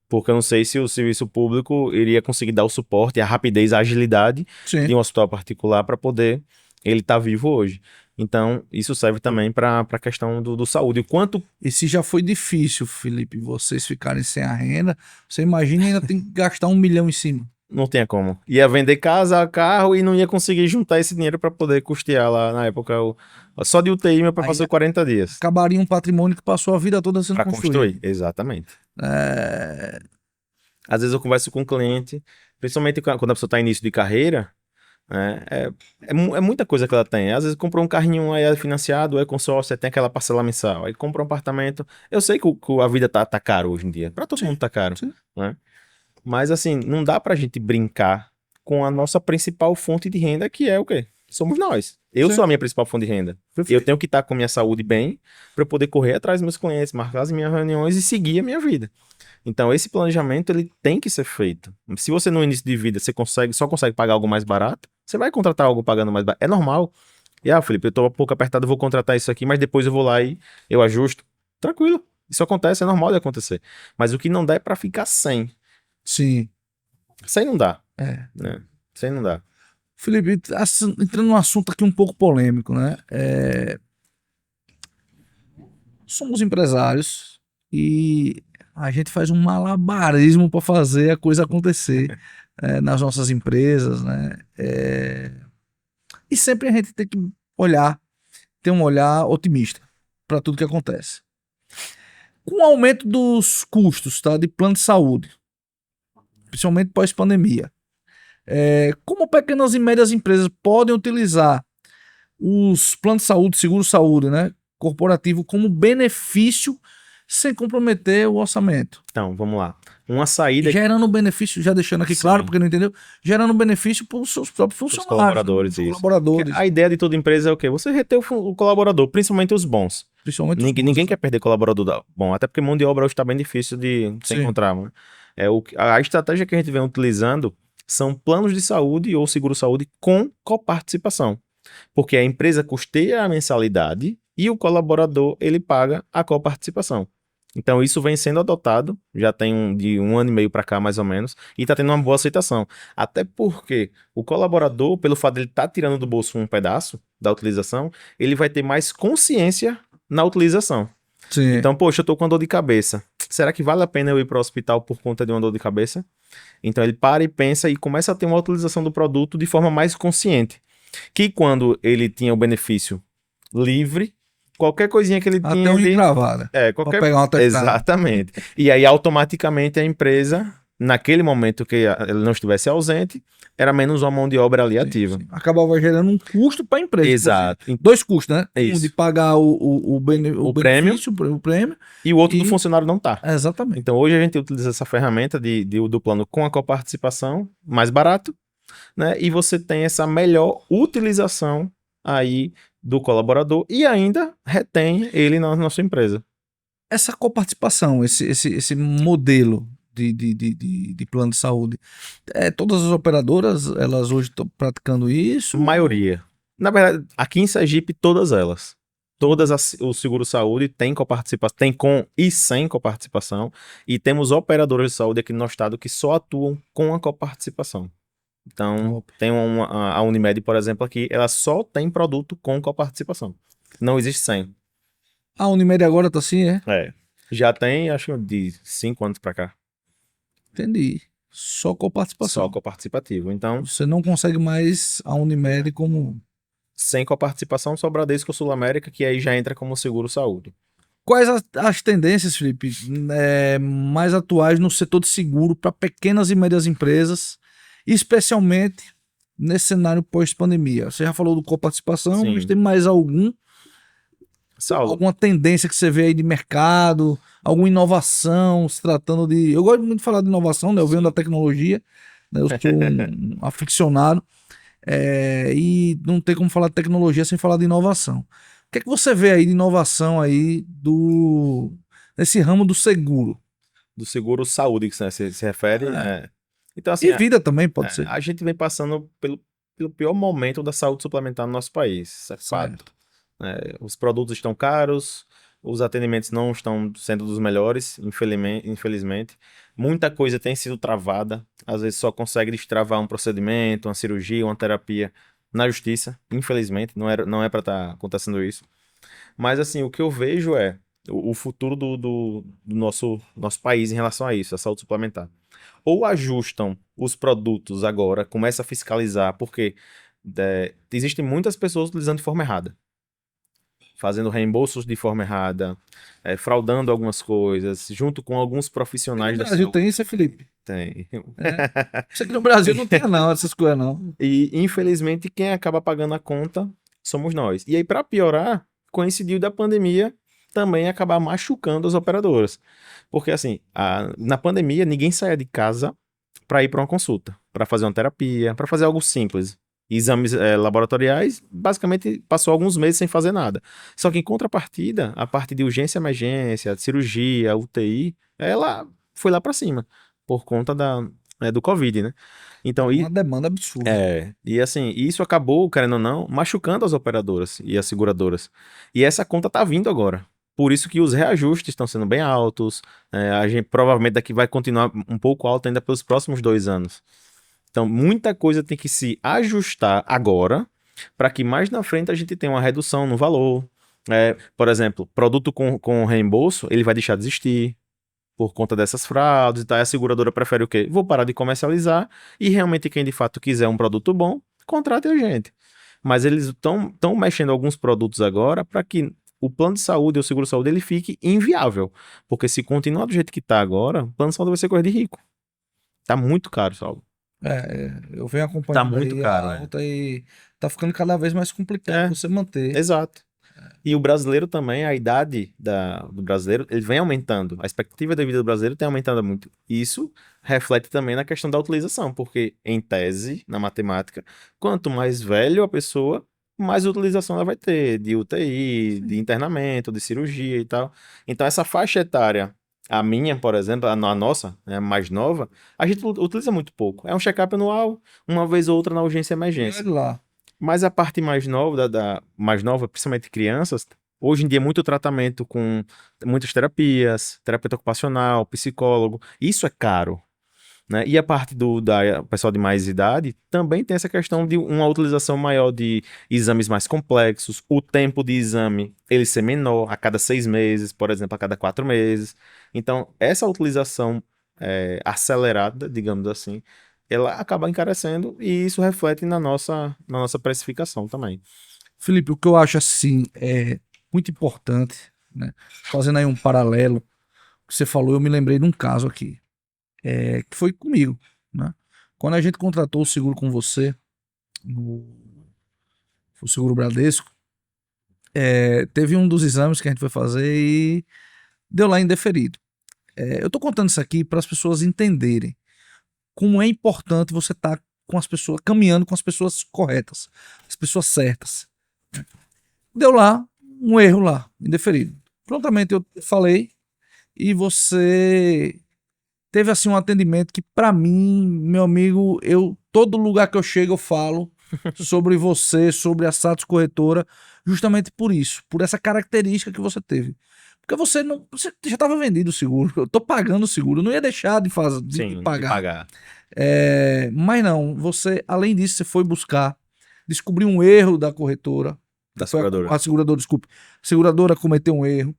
Porque eu não sei se o serviço público iria conseguir dar o suporte, a rapidez, a agilidade de um hospital particular para poder ele estar vivo hoje. Então, isso serve também para a questão do saúde. E se já foi difícil, Felipe, vocês ficarem sem a renda, você imagina ainda tem que gastar 1 milhão em cima. Não tinha como. Ia vender casa, carro e não ia conseguir juntar esse dinheiro para poder custear lá na época. Só de UTI meu pai passou 40 dias. Acabaria um patrimônio que passou a vida toda sendo construído. Para construir, exatamente. Às vezes eu converso com um cliente, principalmente quando a pessoa está em início de carreira, né, é muita coisa que ela tem. Às vezes comprou um carrinho, aí é financiado, é consórcio, aí tem aquela parcela mensal. Aí compra um apartamento. Eu sei que a vida tá caro hoje em dia. Para todo mundo tá caro. Né? Mas assim, não dá pra gente brincar com a nossa principal fonte de renda, que é o quê? Somos nós. Eu sou a minha principal fonte de renda. Eu tenho que estar com a minha saúde bem para eu poder correr atrás dos meus clientes, marcar as minhas reuniões e seguir a minha vida. Então, esse planejamento, ele tem que ser feito. Se você no início de vida, você só consegue pagar algo mais barato, você vai contratar algo pagando mais barato. É normal. Felipe, eu tô um pouco apertado, eu vou contratar isso aqui, mas depois eu vou lá e eu ajusto. Tranquilo. Isso acontece, é normal de acontecer. Mas o que não dá é para ficar sem. Sim. Sem não dá. Né? Sem não dá. Felipe, entrando num assunto aqui um pouco polêmico, né? Somos empresários e a gente faz um malabarismo para fazer a coisa acontecer nas nossas empresas, né? E sempre a gente tem que ter um olhar otimista para tudo que acontece. Com o aumento dos custos, tá, de plano de saúde, principalmente pós-pandemia, como pequenas e médias empresas podem utilizar os planos de saúde, seguro-saúde, né, corporativo, como benefício sem comprometer o orçamento? Então, vamos lá. Uma saída... Gerando benefício, já deixando aqui claro, porque não entendeu, gerando benefício para os seus próprios funcionários. Os colaboradores, né? isso. Colaboradores. A ideia de toda empresa é o quê? Você reter o colaborador, principalmente os bons. Ninguém quer perder colaborador bom, até porque mão de obra hoje está bem difícil de se encontrar. Né? A estratégia que a gente vem utilizando são planos de saúde ou seguro-saúde com coparticipação. Porque a empresa custeia a mensalidade e o colaborador ele paga a coparticipação. Então isso vem sendo adotado, já tem de 1 ano e meio para cá mais ou menos, e está tendo uma boa aceitação. Até porque o colaborador, pelo fato de ele estar tirando do bolso um pedaço da utilização, ele vai ter mais consciência na utilização. Sim. Então, poxa, eu tô com uma dor de cabeça. Será que vale a pena eu ir para o hospital por conta de uma dor de cabeça? Então ele para e pensa e começa a ter uma utilização do produto de forma mais consciente. Que quando ele tinha o benefício livre, qualquer coisinha que ele Até tinha um ali. encravada. Pra Qualquer. pegar uma atestado. Exatamente. E aí, automaticamente, a empresa, naquele momento que ele não estivesse ausente, era menos uma mão de obra ali ativa. Sim. Acabava gerando um custo para a empresa. Exato. Dois custos, né? Isso. Um de pagar o benefício, o prêmio. E o outro do funcionário não tá. Exatamente. Então, hoje a gente utiliza essa ferramenta do plano com a coparticipação, mais barato, né? E você tem essa melhor utilização aí do colaborador e ainda retém ele na sua empresa. Essa coparticipação, esse modelo de plano de saúde, todas as operadoras, elas hoje estão praticando isso? Maioria. Na verdade, aqui em Sergipe, todas elas. O seguro-saúde tem coparticipação, tem com e sem coparticipação, e temos operadoras de saúde aqui no nosso estado que só atuam com a coparticipação. Então, tem a Unimed, por exemplo, aqui, ela só tem produto com coparticipação. Não existe sem. A Unimed agora tá assim, é? Já tem, acho que de 5 anos pra cá. Entendi. Só coparticipação. Só coparticipativo. Então, você não consegue mais a Unimed como... Sem coparticipação, só Bradesco ou Sul América, que aí já entra como seguro-saúde. Quais as tendências, Felipe, mais atuais no setor de seguro para pequenas e médias empresas, especialmente nesse cenário pós-pandemia? Você já falou do coparticipação, Sim. mas tem mais alguma tendência que você vê aí de mercado, alguma inovação, se tratando de... Eu gosto muito de falar de inovação, né? Eu venho da tecnologia, né? Eu sou um aficionado, e não tem como falar de tecnologia sem falar de inovação. O que é que você vê aí de inovação aí nesse ramo do seguro? Do seguro saúde que você se refere. Então, assim, e vida também pode ser. A gente vem passando pelo pior momento da saúde suplementar no nosso país, isso é fato. Os produtos estão caros, os atendimentos não estão sendo dos melhores, infelizmente. Muita coisa tem sido travada, às vezes só consegue destravar um procedimento, uma cirurgia, uma terapia na justiça, infelizmente, não é para estar acontecendo isso. Mas assim, o que eu vejo é o futuro do nosso país em relação a isso, a saúde suplementar. Ou ajustam os produtos agora, começa a fiscalizar, porque existem muitas pessoas utilizando de forma errada. Fazendo reembolsos de forma errada, fraudando algumas coisas, junto com alguns profissionais da saúde. No Brasil tem isso, Felipe? Tem. Isso aqui no Brasil não tem não, essas coisas não. E, infelizmente, quem acaba pagando a conta somos nós. E aí, para piorar, coincidiu da pandemia também acabar machucando as operadoras. Porque, assim, na pandemia, ninguém saía de casa para ir para uma consulta, para fazer uma terapia, para fazer algo simples. Exames laboratoriais, basicamente passou alguns meses sem fazer nada. Só que em contrapartida, a parte de urgência e emergência, de cirurgia, UTI, ela foi lá para cima, por conta do Covid, né? Então, uma demanda absurda. E assim, isso acabou, querendo ou não, machucando as operadoras e as seguradoras. E essa conta tá vindo agora. Por isso que os reajustes estão sendo bem altos. A gente provavelmente daqui vai continuar um pouco alto ainda pelos próximos 2 anos. Então, muita coisa tem que se ajustar agora para que mais na frente a gente tenha uma redução no valor. Por exemplo, produto com reembolso, ele vai deixar de existir por conta dessas fraudes e tal. A seguradora prefere o quê? Vou parar de comercializar e realmente quem de fato quiser um produto bom, contrate a gente. Mas eles estão mexendo alguns produtos agora para que o plano de saúde ou o seguro-saúde ele fique inviável. Porque se continuar do jeito que está agora, o plano de saúde vai ser coisa de rico. Tá muito caro, Saulo. Eu venho acompanhando. Tá muito caro, alta e tá ficando cada vez mais complicado você manter. Exato. E o brasileiro também, a idade do brasileiro, ele vem aumentando. A expectativa de vida do brasileiro tem aumentado muito. Isso reflete também na questão da utilização, porque, em tese, na matemática, quanto mais velho a pessoa, mais utilização ela vai ter de UTI, de internamento, de cirurgia e tal. Então, essa faixa etária A minha, por exemplo, a nossa, né, mais nova, a gente utiliza muito pouco. É um check-up anual, uma vez ou outra na urgência e E emergência. olha lá. Mas a parte mais nova, mais nova, principalmente crianças, hoje em dia é muito tratamento com muitas terapias, terapeuta ocupacional, psicólogo. Isso é caro, né? E a parte da pessoal de mais idade também tem essa questão de uma utilização maior de exames mais complexos, o tempo de exame ele ser menor, a cada 6 meses, por exemplo, a cada 4 meses. Então, essa utilização acelerada, digamos assim, ela acaba encarecendo e isso reflete na nossa precificação também. Felipe, o que eu acho assim é muito importante, né? Fazendo aí um paralelo, o que você falou, eu me lembrei de um caso aqui, que foi comigo, né? Quando a gente contratou o seguro com você, no, o seguro Bradesco, teve um dos exames que a gente foi fazer e deu lá indeferido. Eu tô contando isso aqui para as pessoas entenderem como é importante você estar com as pessoas, caminhando com as pessoas corretas, as pessoas certas. Deu lá um erro lá, indeferido. Prontamente eu falei e você teve assim um atendimento que para mim, meu amigo, eu todo lugar que eu chego eu falo sobre você, sobre a Satos Corretora, justamente por isso, por essa característica que você teve. Porque você já estava vendido o seguro, eu tô pagando o seguro, eu não ia deixar de fazer de Sim, de pagar. pagar Mas não, você, além disso, você foi buscar, descobrir um erro da corretora, da foi seguradora. a seguradora, desculpe, a seguradora cometeu um erro.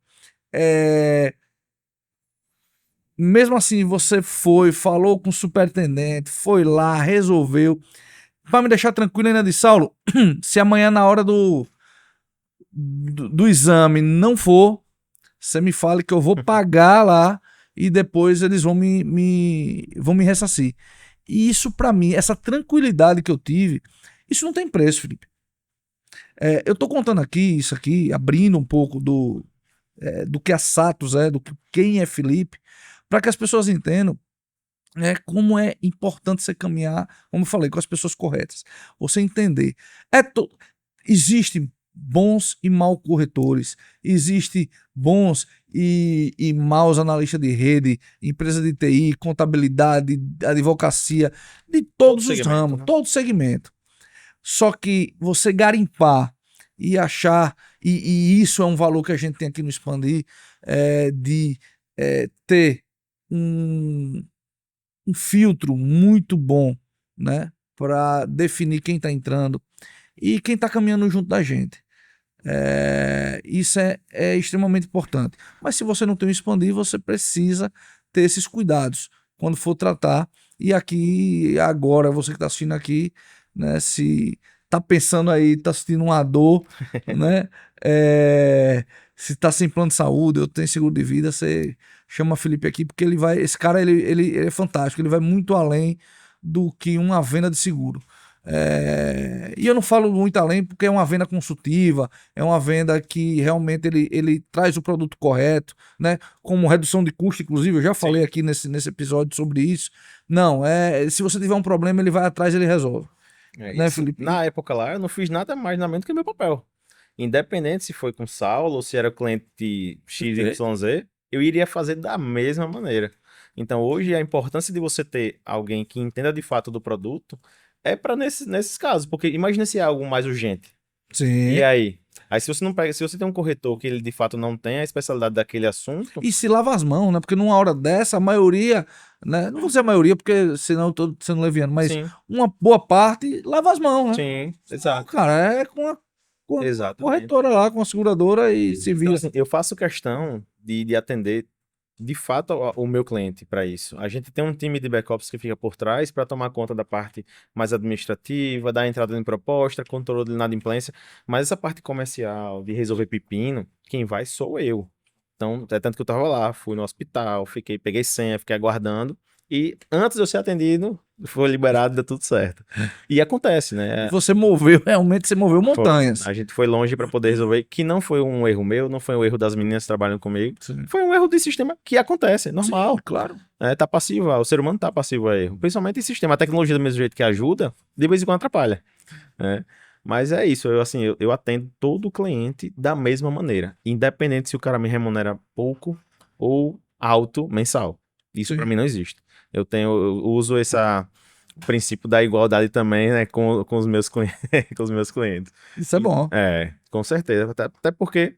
É, mesmo assim, você foi, falou com o superintendente, foi lá, resolveu. Para me deixar tranquilo ainda de Saulo, se amanhã na hora do exame não for, você me fale que eu vou pagar lá e depois eles vão me ressarcir. E isso para mim, essa tranquilidade que eu tive, isso não tem preço, Felipe. Eu tô contando aqui, isso aqui, abrindo um pouco do que a Satos é, do que quem é Felipe, para que as pessoas entendam como é importante você caminhar, como eu falei, com as pessoas corretas. Você entender. Existem bons e maus corretores, existem bons e maus analistas de rede, empresa de TI, contabilidade, advocacia, de Todo todos os segmento, ramos, né? todo segmento. Só que você garimpar e achar, e isso é um valor que a gente tem aqui no Expandir, de ter um, um filtro muito bom, né, para definir quem está entrando e quem está caminhando junto da gente. Isso é extremamente importante. Mas se você não tem um Expandir, você precisa ter esses cuidados quando for tratar. E aqui, agora, você que está assistindo aqui, né, se tá pensando aí, tá sentindo uma dor, né, se tá sem plano de saúde ou tem seguro de vida, você chama Felipe aqui, porque ele vai, esse cara, ele é fantástico, ele vai muito além do que uma venda de seguro. E eu não falo muito além porque é uma venda consultiva, é uma venda que realmente ele traz o produto correto, né? Como redução de custo, inclusive, eu já falei Sim. aqui nesse episódio sobre isso. Não, se você tiver um problema, ele vai atrás e ele resolve. É Né, isso. Felipe? Na época lá, eu não fiz nada mais na mente do que meu papel. Independente se foi com Saulo ou se era o cliente Perfeito. XYZ, eu iria fazer da mesma maneira. Então, hoje, a importância de você ter alguém que entenda de fato do produto é para nesses casos, porque imagina se é algo mais urgente. E Sim. aí? Aí, se você não pega, se você tem um corretor que ele de fato não tem a especialidade daquele assunto, E se lava as mãos, né? Porque numa hora dessa, a maioria, né? Não vou dizer a maioria, porque senão eu tô sendo leviano, mas sim, uma boa parte lava as mãos, né? sim, Não, exato. cara, com a Exatamente. corretora lá, com a seguradora e se Então, vira. assim, eu faço questão de atender de fato o meu cliente para isso. A gente tem um time de backups que fica por trás para tomar conta da parte mais administrativa, da entrada em proposta, controle de inadimplência, mas essa parte comercial, de resolver pepino, quem vai sou eu. Então, é tanto que eu tava lá, fui no hospital, peguei senha, fiquei aguardando, e antes de eu ser atendido, foi liberado, deu tudo certo. E acontece, E né? você moveu, realmente você moveu montanhas. A gente foi longe para poder resolver, que não foi um erro meu, não foi um erro das meninas que trabalham comigo, Sim, foi um erro de sistema que acontece, é sim, normal. claro. Tá passivo, o ser humano tá passivo a erro. Principalmente em sistema, a tecnologia do mesmo jeito que ajuda, de vez em quando atrapalha, né? Mas é isso, eu atendo todo cliente da mesma maneira, independente se o cara me remunera pouco ou alto mensal. Isso Sim. para mim não existe. Eu uso esse princípio da igualdade também, né, com os meus clientes, com os meus clientes. Isso é bom. Com certeza. Até porque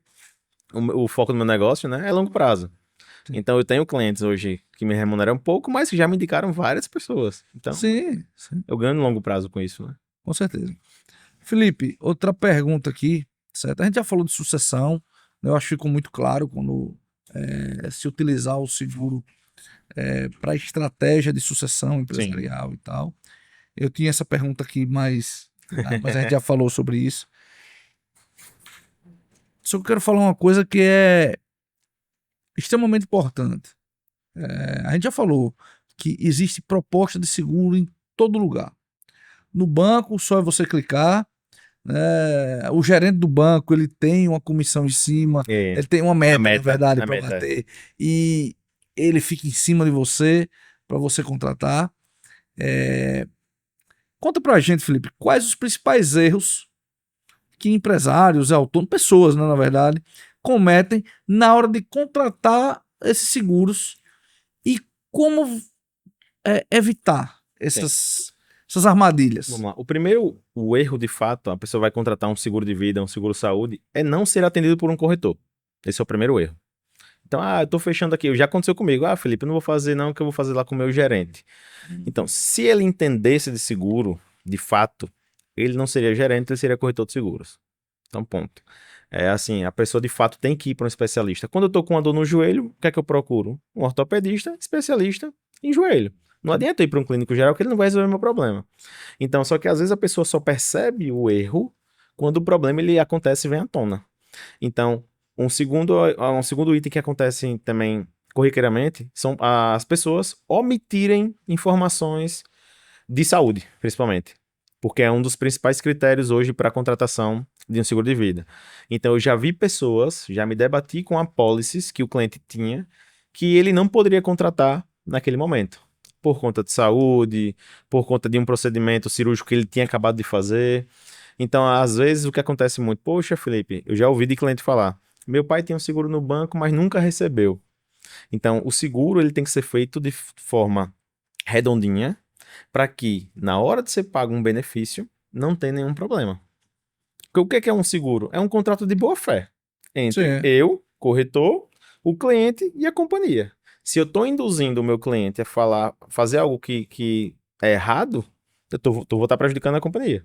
o foco do meu negócio, né, é longo prazo. Sim. Então eu tenho clientes hoje que me remuneram um pouco, mas que já me indicaram várias pessoas. Então Sim, sim, eu ganho no longo prazo com isso, né? com certeza. Felipe, outra pergunta aqui, certo? A gente já falou de sucessão, né? Eu acho que ficou muito claro quando se utilizar o seguro para estratégia de sucessão Sim. empresarial e tal. Eu tinha essa pergunta aqui, mas a gente já falou sobre isso. Só que eu quero falar uma coisa que é extremamente importante. A gente já falou que existe proposta de seguro em todo lugar. No banco, só é você clicar. O gerente do banco ele tem uma comissão em cima, É. ele tem uma meta, na verdade, A para meta. bater. E ele fica em cima de você para você contratar. Conta pra gente, Felipe, quais os principais erros que empresários, autônomos, pessoas, né, na verdade, cometem na hora de contratar esses seguros e como evitar Sim. essas armadilhas. Vamos lá. O erro de fato, a pessoa vai contratar um seguro de vida, um seguro saúde, é não ser atendido por um corretor. Esse é o primeiro erro. Então, eu tô fechando aqui, já aconteceu comigo. Felipe, eu não vou fazer não, que eu vou fazer lá com o meu gerente. Então, se ele entendesse de seguro, de fato, ele não seria gerente, ele seria corretor de seguros. Então, ponto. É assim, a pessoa de fato tem que ir para um especialista. Quando eu tô com uma dor no joelho, o que é que eu procuro? Um ortopedista, especialista em joelho. Não adianta eu ir para um clínico geral que ele não vai resolver o meu problema. Então, só que às vezes a pessoa só percebe o erro quando o problema ele acontece e vem à tona. Então, um segundo item que acontece também corriqueiramente são as pessoas omitirem informações de saúde, principalmente. Porque é um dos principais critérios hoje para a contratação de um seguro de vida. Então, eu já vi pessoas, já me debati com apólices que o cliente tinha, que ele não poderia contratar naquele momento. Por conta de saúde, por conta de um procedimento cirúrgico que ele tinha acabado de fazer. Então, às vezes, o que acontece muito, poxa, Felipe, eu já ouvi de cliente falar, meu pai tem um seguro no banco, mas nunca recebeu. Então, o seguro ele tem que ser feito de forma redondinha, para que, na hora de ser pago um benefício, não tenha nenhum problema. Porque o que é um seguro? É um contrato de boa-fé entre Sim. eu, corretor, o cliente e a companhia. Se eu estou induzindo o meu cliente a fazer algo que é errado, vou estar prejudicando a companhia.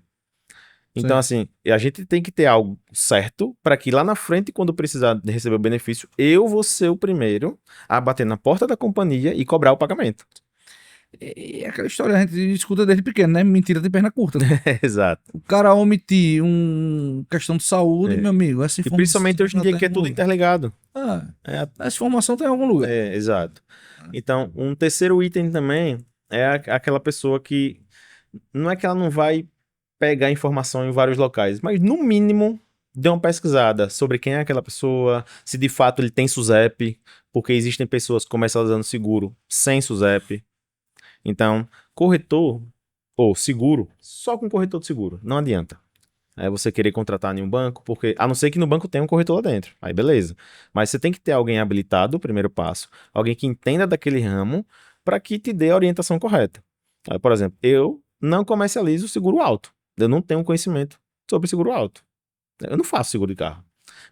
Então, Sim. assim, a gente tem que ter algo certo para que lá na frente, quando precisar de receber o benefício, eu vou ser o primeiro a bater na porta da companhia e cobrar o pagamento. É aquela história, a gente escuta desde pequeno, né? Mentira tem perna curta, né? Exato. O cara omitir uma questão de saúde, É. meu amigo, essa E informação principalmente hoje em já dia tá em que é algum tudo lugar. interligado. Ah, É, essa informação tá em algum lugar. exato. Então, um terceiro item também é aquela pessoa que não é que ela não vai pegar informação em vários locais, mas no mínimo dê uma pesquisada sobre quem é aquela pessoa, se de fato ele tem SUSEP, porque existem pessoas que começam usando seguro sem SUSEP. Então, corretor ou seguro, só com corretor de seguro, não adianta. É você querer contratar em um banco, porque a não ser que no banco tenha um corretor lá dentro. Aí beleza. Mas você tem que ter alguém habilitado, o primeiro passo, alguém que entenda daquele ramo, para que te dê a orientação correta. Aí, por exemplo, eu não comercializo seguro alto. Eu não tenho conhecimento sobre seguro alto. Eu não faço seguro de carro.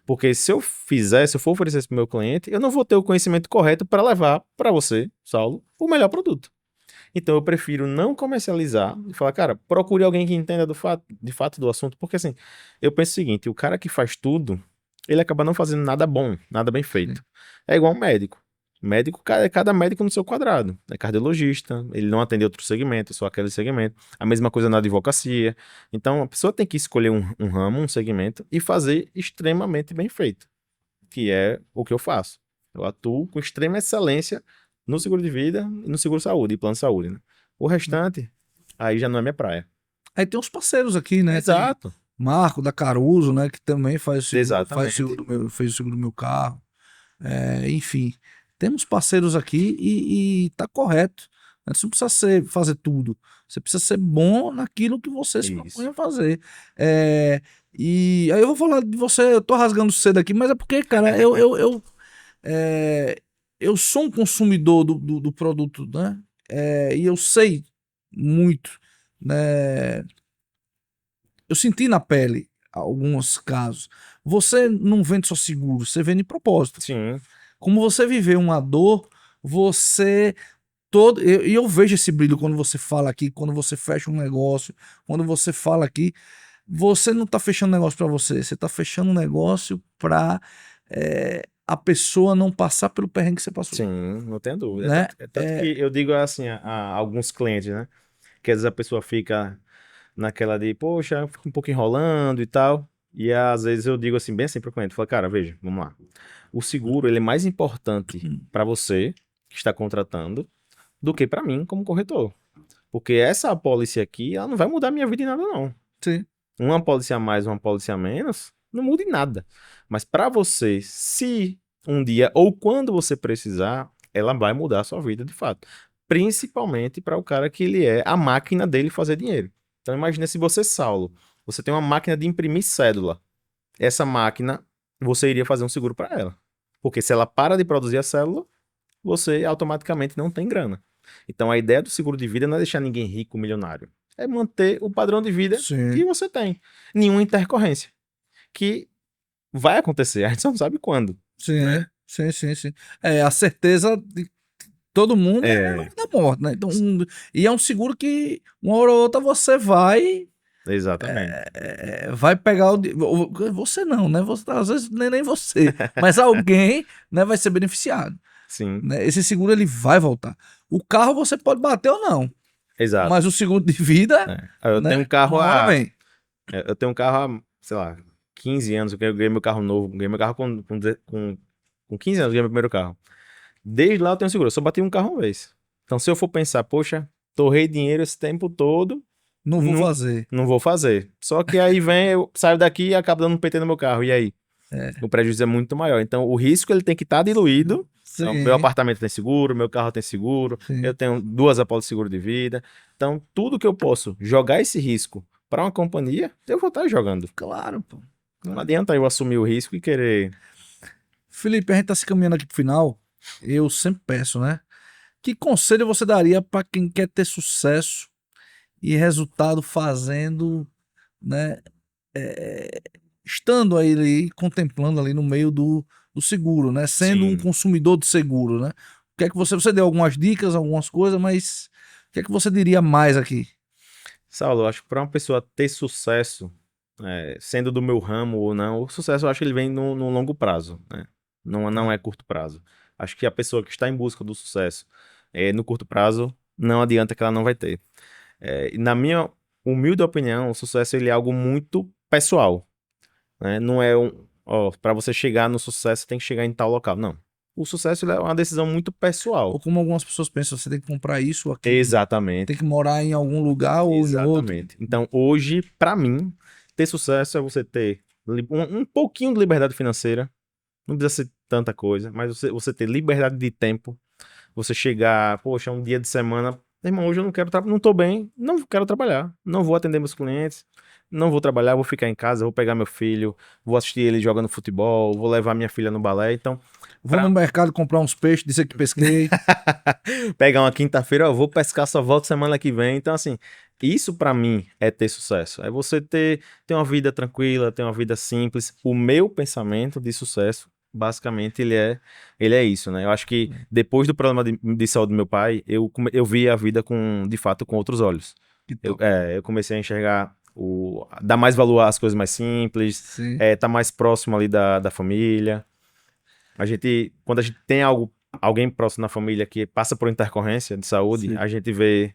Porque se eu for oferecer isso para o meu cliente, eu não vou ter o conhecimento correto para levar para você, Saulo, o melhor produto. Então eu prefiro não comercializar e falar, cara, procure alguém que entenda de fato do assunto, porque assim, eu penso o seguinte, o cara que faz tudo, ele acaba não fazendo nada bom, nada bem Sim. feito. É igual um médico. Médico, cada médico no seu quadrado. É cardiologista, ele não atende outro segmento, é só aquele segmento. A mesma coisa na advocacia. Então a pessoa tem que escolher um ramo, um segmento e fazer extremamente bem feito, que é o que eu faço. Eu atuo com extrema excelência no seguro de vida e no seguro saúde e plano de saúde, né? O restante, aí já não é minha praia. Aí tem uns parceiros aqui, né? Tem Exato. Marco da Caruso, né? Que também Exatamente. fez o seguro do meu carro. Enfim, temos parceiros aqui e tá correto. Né? Você não precisa fazer tudo. Você precisa ser bom naquilo que você se propõe Isso. a fazer. E aí eu vou falar de você, eu tô rasgando cedo aqui, mas é porque, cara, eu eu sou um consumidor do produto, né? E eu sei muito, né? Eu senti na pele alguns casos. Você não vende só seguro, você vende propósito. Sim. Como você viveu uma dor, você todo. E eu vejo esse brilho quando você fala aqui, quando você fecha um negócio, quando você fala aqui. Você não tá fechando negócio para você, você tá fechando um negócio para a pessoa não passar pelo perrengue que você passou. Sim, não tenho dúvida. Né? É tanto que eu digo assim a alguns clientes, né? Que às vezes a pessoa fica naquela de, poxa, fica um pouco enrolando e tal. E às vezes eu digo assim, bem assim pro cliente, falo, cara, veja, vamos lá. O seguro, ele é mais importante para você que está contratando do que para mim como corretor. Porque essa apólice aqui, ela não vai mudar minha vida em nada, não. Sim. Uma apólice a mais, uma apólice a menos, não muda em nada. Mas para você, se um dia ou quando você precisar, ela vai mudar a sua vida de fato. Principalmente para o cara que ele é a máquina dele fazer dinheiro. Então imagine se você, Saulo, você tem uma máquina de imprimir cédula. Essa máquina, você iria fazer um seguro para ela. Porque se ela para de produzir a célula, você automaticamente não tem grana. Então a ideia do seguro de vida não é deixar ninguém rico, milionário. É manter o padrão de vida Sim. que você tem. Nenhuma intercorrência. Que vai acontecer, a gente só não sabe quando. Sim, sim. A certeza de todo mundo é É, da morte, né? Então, e é um seguro que uma hora ou outra você exatamente. vai pegar você não, né? Você, às vezes nem você, mas alguém, né, vai ser beneficiado. Sim, Né? Esse seguro ele vai voltar. O carro você pode bater ou não, exato. mas o seguro de vida, Eu né, tenho um carro uma hora há, vem. eu tenho um carro há, sei lá, 15 anos. Eu ganhei meu carro novo. Ganhei meu carro com 15 anos, eu ganhei meu primeiro carro. Desde lá eu tenho seguro. Eu só bati um carro uma vez. Então se eu for pensar, poxa, torrei dinheiro esse tempo todo, Não vou não, fazer. não vou fazer. Só que aí vem, eu saio daqui e acabo dando um PT no meu carro. E aí? O prejuízo é muito maior. Então, o risco ele tem que estar diluído. Então, meu Sim, apartamento tem seguro, meu carro tem seguro, eu sim. tenho 2 apólices de seguro de vida. Então, tudo que eu posso jogar esse risco para uma companhia, eu vou estar jogando. Claro, pô. Não Claro. adianta eu assumir o risco e querer. Felipe, a gente tá se caminhando aqui pro final. Eu sempre peço, né? Que conselho você daria para quem quer ter sucesso e resultado fazendo, né? Estando aí, contemplando ali no meio do seguro, né? Sendo um Sim. consumidor de seguro, né? O que é que você deu algumas dicas, algumas coisas, mas o que é que você diria mais aqui? Saulo, eu acho que para uma pessoa ter sucesso, sendo do meu ramo ou não, o sucesso eu acho que ele vem no longo prazo, né? Não é curto prazo. Acho que a pessoa que está em busca do sucesso no curto prazo, não adianta que ela não vai ter. E na minha humilde opinião, o sucesso ele é algo muito pessoal, né? Não é para você chegar no sucesso, tem que chegar em tal local. Não. O sucesso ele é uma decisão muito pessoal. Ou como algumas pessoas pensam, você tem que comprar isso ou aquilo, tem Exatamente. que morar em algum lugar ou em outro. Exatamente. Então, hoje, para mim, ter sucesso é você ter um pouquinho de liberdade financeira. Não precisa ser tanta coisa, mas você ter liberdade de tempo. Você chegar, poxa, um dia de semana, irmão, hoje eu não quero não tô bem, não quero trabalhar, não vou atender meus clientes, não vou trabalhar, vou ficar em casa, vou pegar meu filho, vou assistir ele jogando futebol, vou levar minha filha no balé. Então, Vou no mercado comprar uns peixes, dizer que pesquei. pegar uma quinta-feira, eu vou pescar, só volto semana que vem. Então, assim, isso pra mim é ter sucesso. É você ter uma vida tranquila, ter uma vida simples. O meu pensamento de sucesso, basicamente, ele é isso, né? Eu acho que depois do problema de saúde do meu pai, eu vi a vida de fato, com outros olhos. Que Eu, top. eu comecei a enxergar dar mais valor às coisas mais simples, Sim. tá mais próximo ali da família. Quando a gente tem alguém próximo na família que passa por intercorrência de saúde, Sim. a gente vê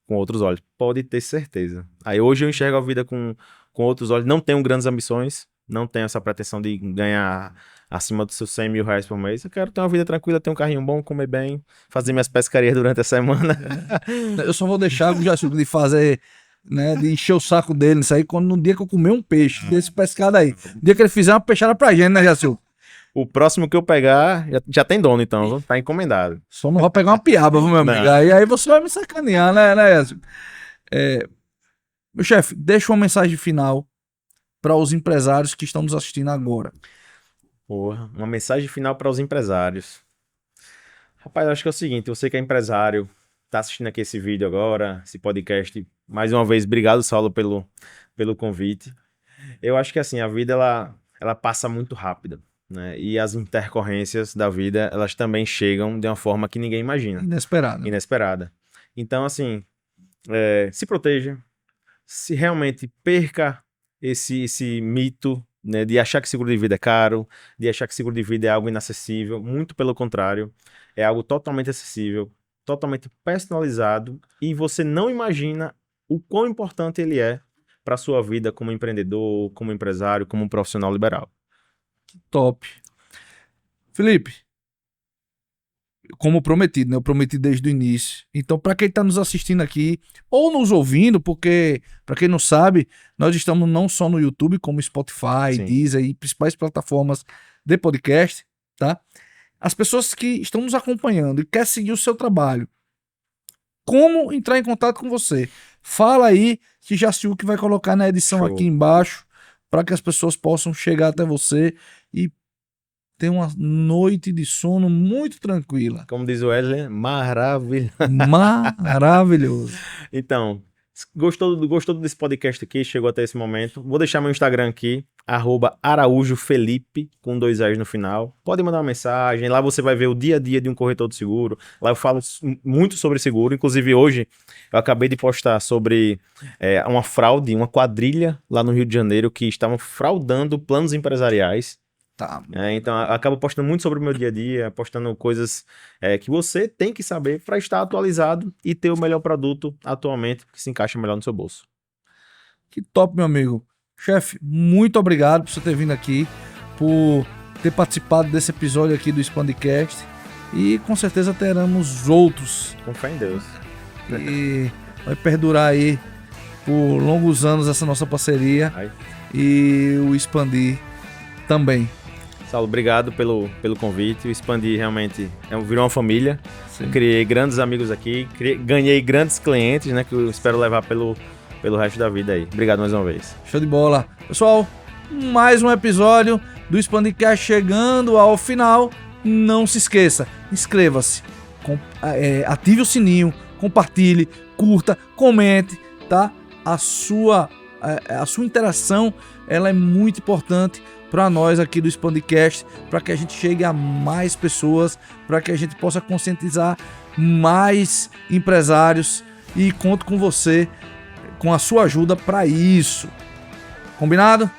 com outros olhos. Pode ter certeza. Aí hoje eu enxergo a vida com outros olhos. Não tenho grandes ambições, não tenho essa pretensão de ganhar acima dos seus 100 mil reais por mês. Eu quero ter uma vida tranquila, ter um carrinho bom, comer bem, fazer minhas pescarias durante a semana. Eu só vou deixar o Jacico de fazer, né, de encher o saco dele nisso aí, quando no dia que eu comer um peixe desse pescado aí. No dia que ele fizer uma peixada pra gente, né, Jacico? O próximo que eu pegar já tem dono, então, viu? Tá encomendado. Só não vou pegar uma piaba, viu, meu amigo? Não. Aí você vai me sacanear, né, Jacico? Meu chefe, deixa uma mensagem final para os empresários que estão nos assistindo agora. Porra, uma mensagem final para os empresários. Rapaz, eu acho que é o seguinte, você que é empresário, tá assistindo aqui esse vídeo agora, esse podcast, mais uma vez, obrigado, Saulo, pelo convite. Eu acho que assim, a vida ela passa muito rápida, né? E as intercorrências da vida, elas também chegam de uma forma que ninguém imagina, Inesperado. inesperada. Então, assim, se proteja, se realmente perca esse mito, né, de achar que seguro de vida é caro, de achar que seguro de vida é algo inacessível, muito pelo contrário, é algo totalmente acessível, totalmente personalizado e você não imagina o quão importante ele é para sua vida como empreendedor, como empresário, como um profissional liberal. Top. Felipe, como prometido, né? Eu prometi desde o início. Então, para quem está nos assistindo aqui ou nos ouvindo, porque, para quem não sabe, nós estamos não só no YouTube, como Spotify, Sim. Deezer e principais plataformas de podcast, tá? As pessoas que estão nos acompanhando e querem seguir o seu trabalho, como entrar em contato com você? Fala aí que Jaciuc vai colocar na edição Show. aqui embaixo para que as pessoas possam chegar até você e ter uma noite de sono muito tranquila. Como diz o Wesley, maravilha. Maravilhoso. Então, gostou desse podcast aqui, chegou até esse momento, vou deixar meu Instagram aqui, @AraújoFelipe, com 2 A's no final. Pode mandar uma mensagem, lá você vai ver o dia a dia de um corretor de seguro. Lá eu falo muito sobre seguro, inclusive hoje eu acabei de postar sobre uma fraude, uma quadrilha lá no Rio de Janeiro que estavam fraudando planos empresariais. Tá. Então, eu acabo postando muito sobre o meu dia a dia, postando coisas que você tem que saber para estar atualizado e ter o melhor produto atualmente que se encaixa melhor no seu bolso. Que top, meu amigo. Chefe, muito obrigado por você ter vindo aqui, por ter participado desse episódio aqui do Expandcast. E com certeza teremos outros. Com fé em Deus. E vai perdurar aí por longos anos essa nossa parceria. Ai. E o Expandir também. Saulo, obrigado pelo convite. O Expandir realmente virou uma família. Sim. Criei grandes amigos aqui, ganhei grandes clientes, né, que eu espero levar pelo resto da vida aí. Obrigado mais uma vez. Show de bola. Pessoal, mais um episódio do Expandcast chegando ao final. Não se esqueça, inscreva-se, ative o sininho, compartilhe, curta, comente, tá? A sua interação, ela é muito importante para nós aqui do Expandcast, para que a gente chegue a mais pessoas, para que a gente possa conscientizar mais empresários e conto com você, com a sua ajuda para isso. Combinado?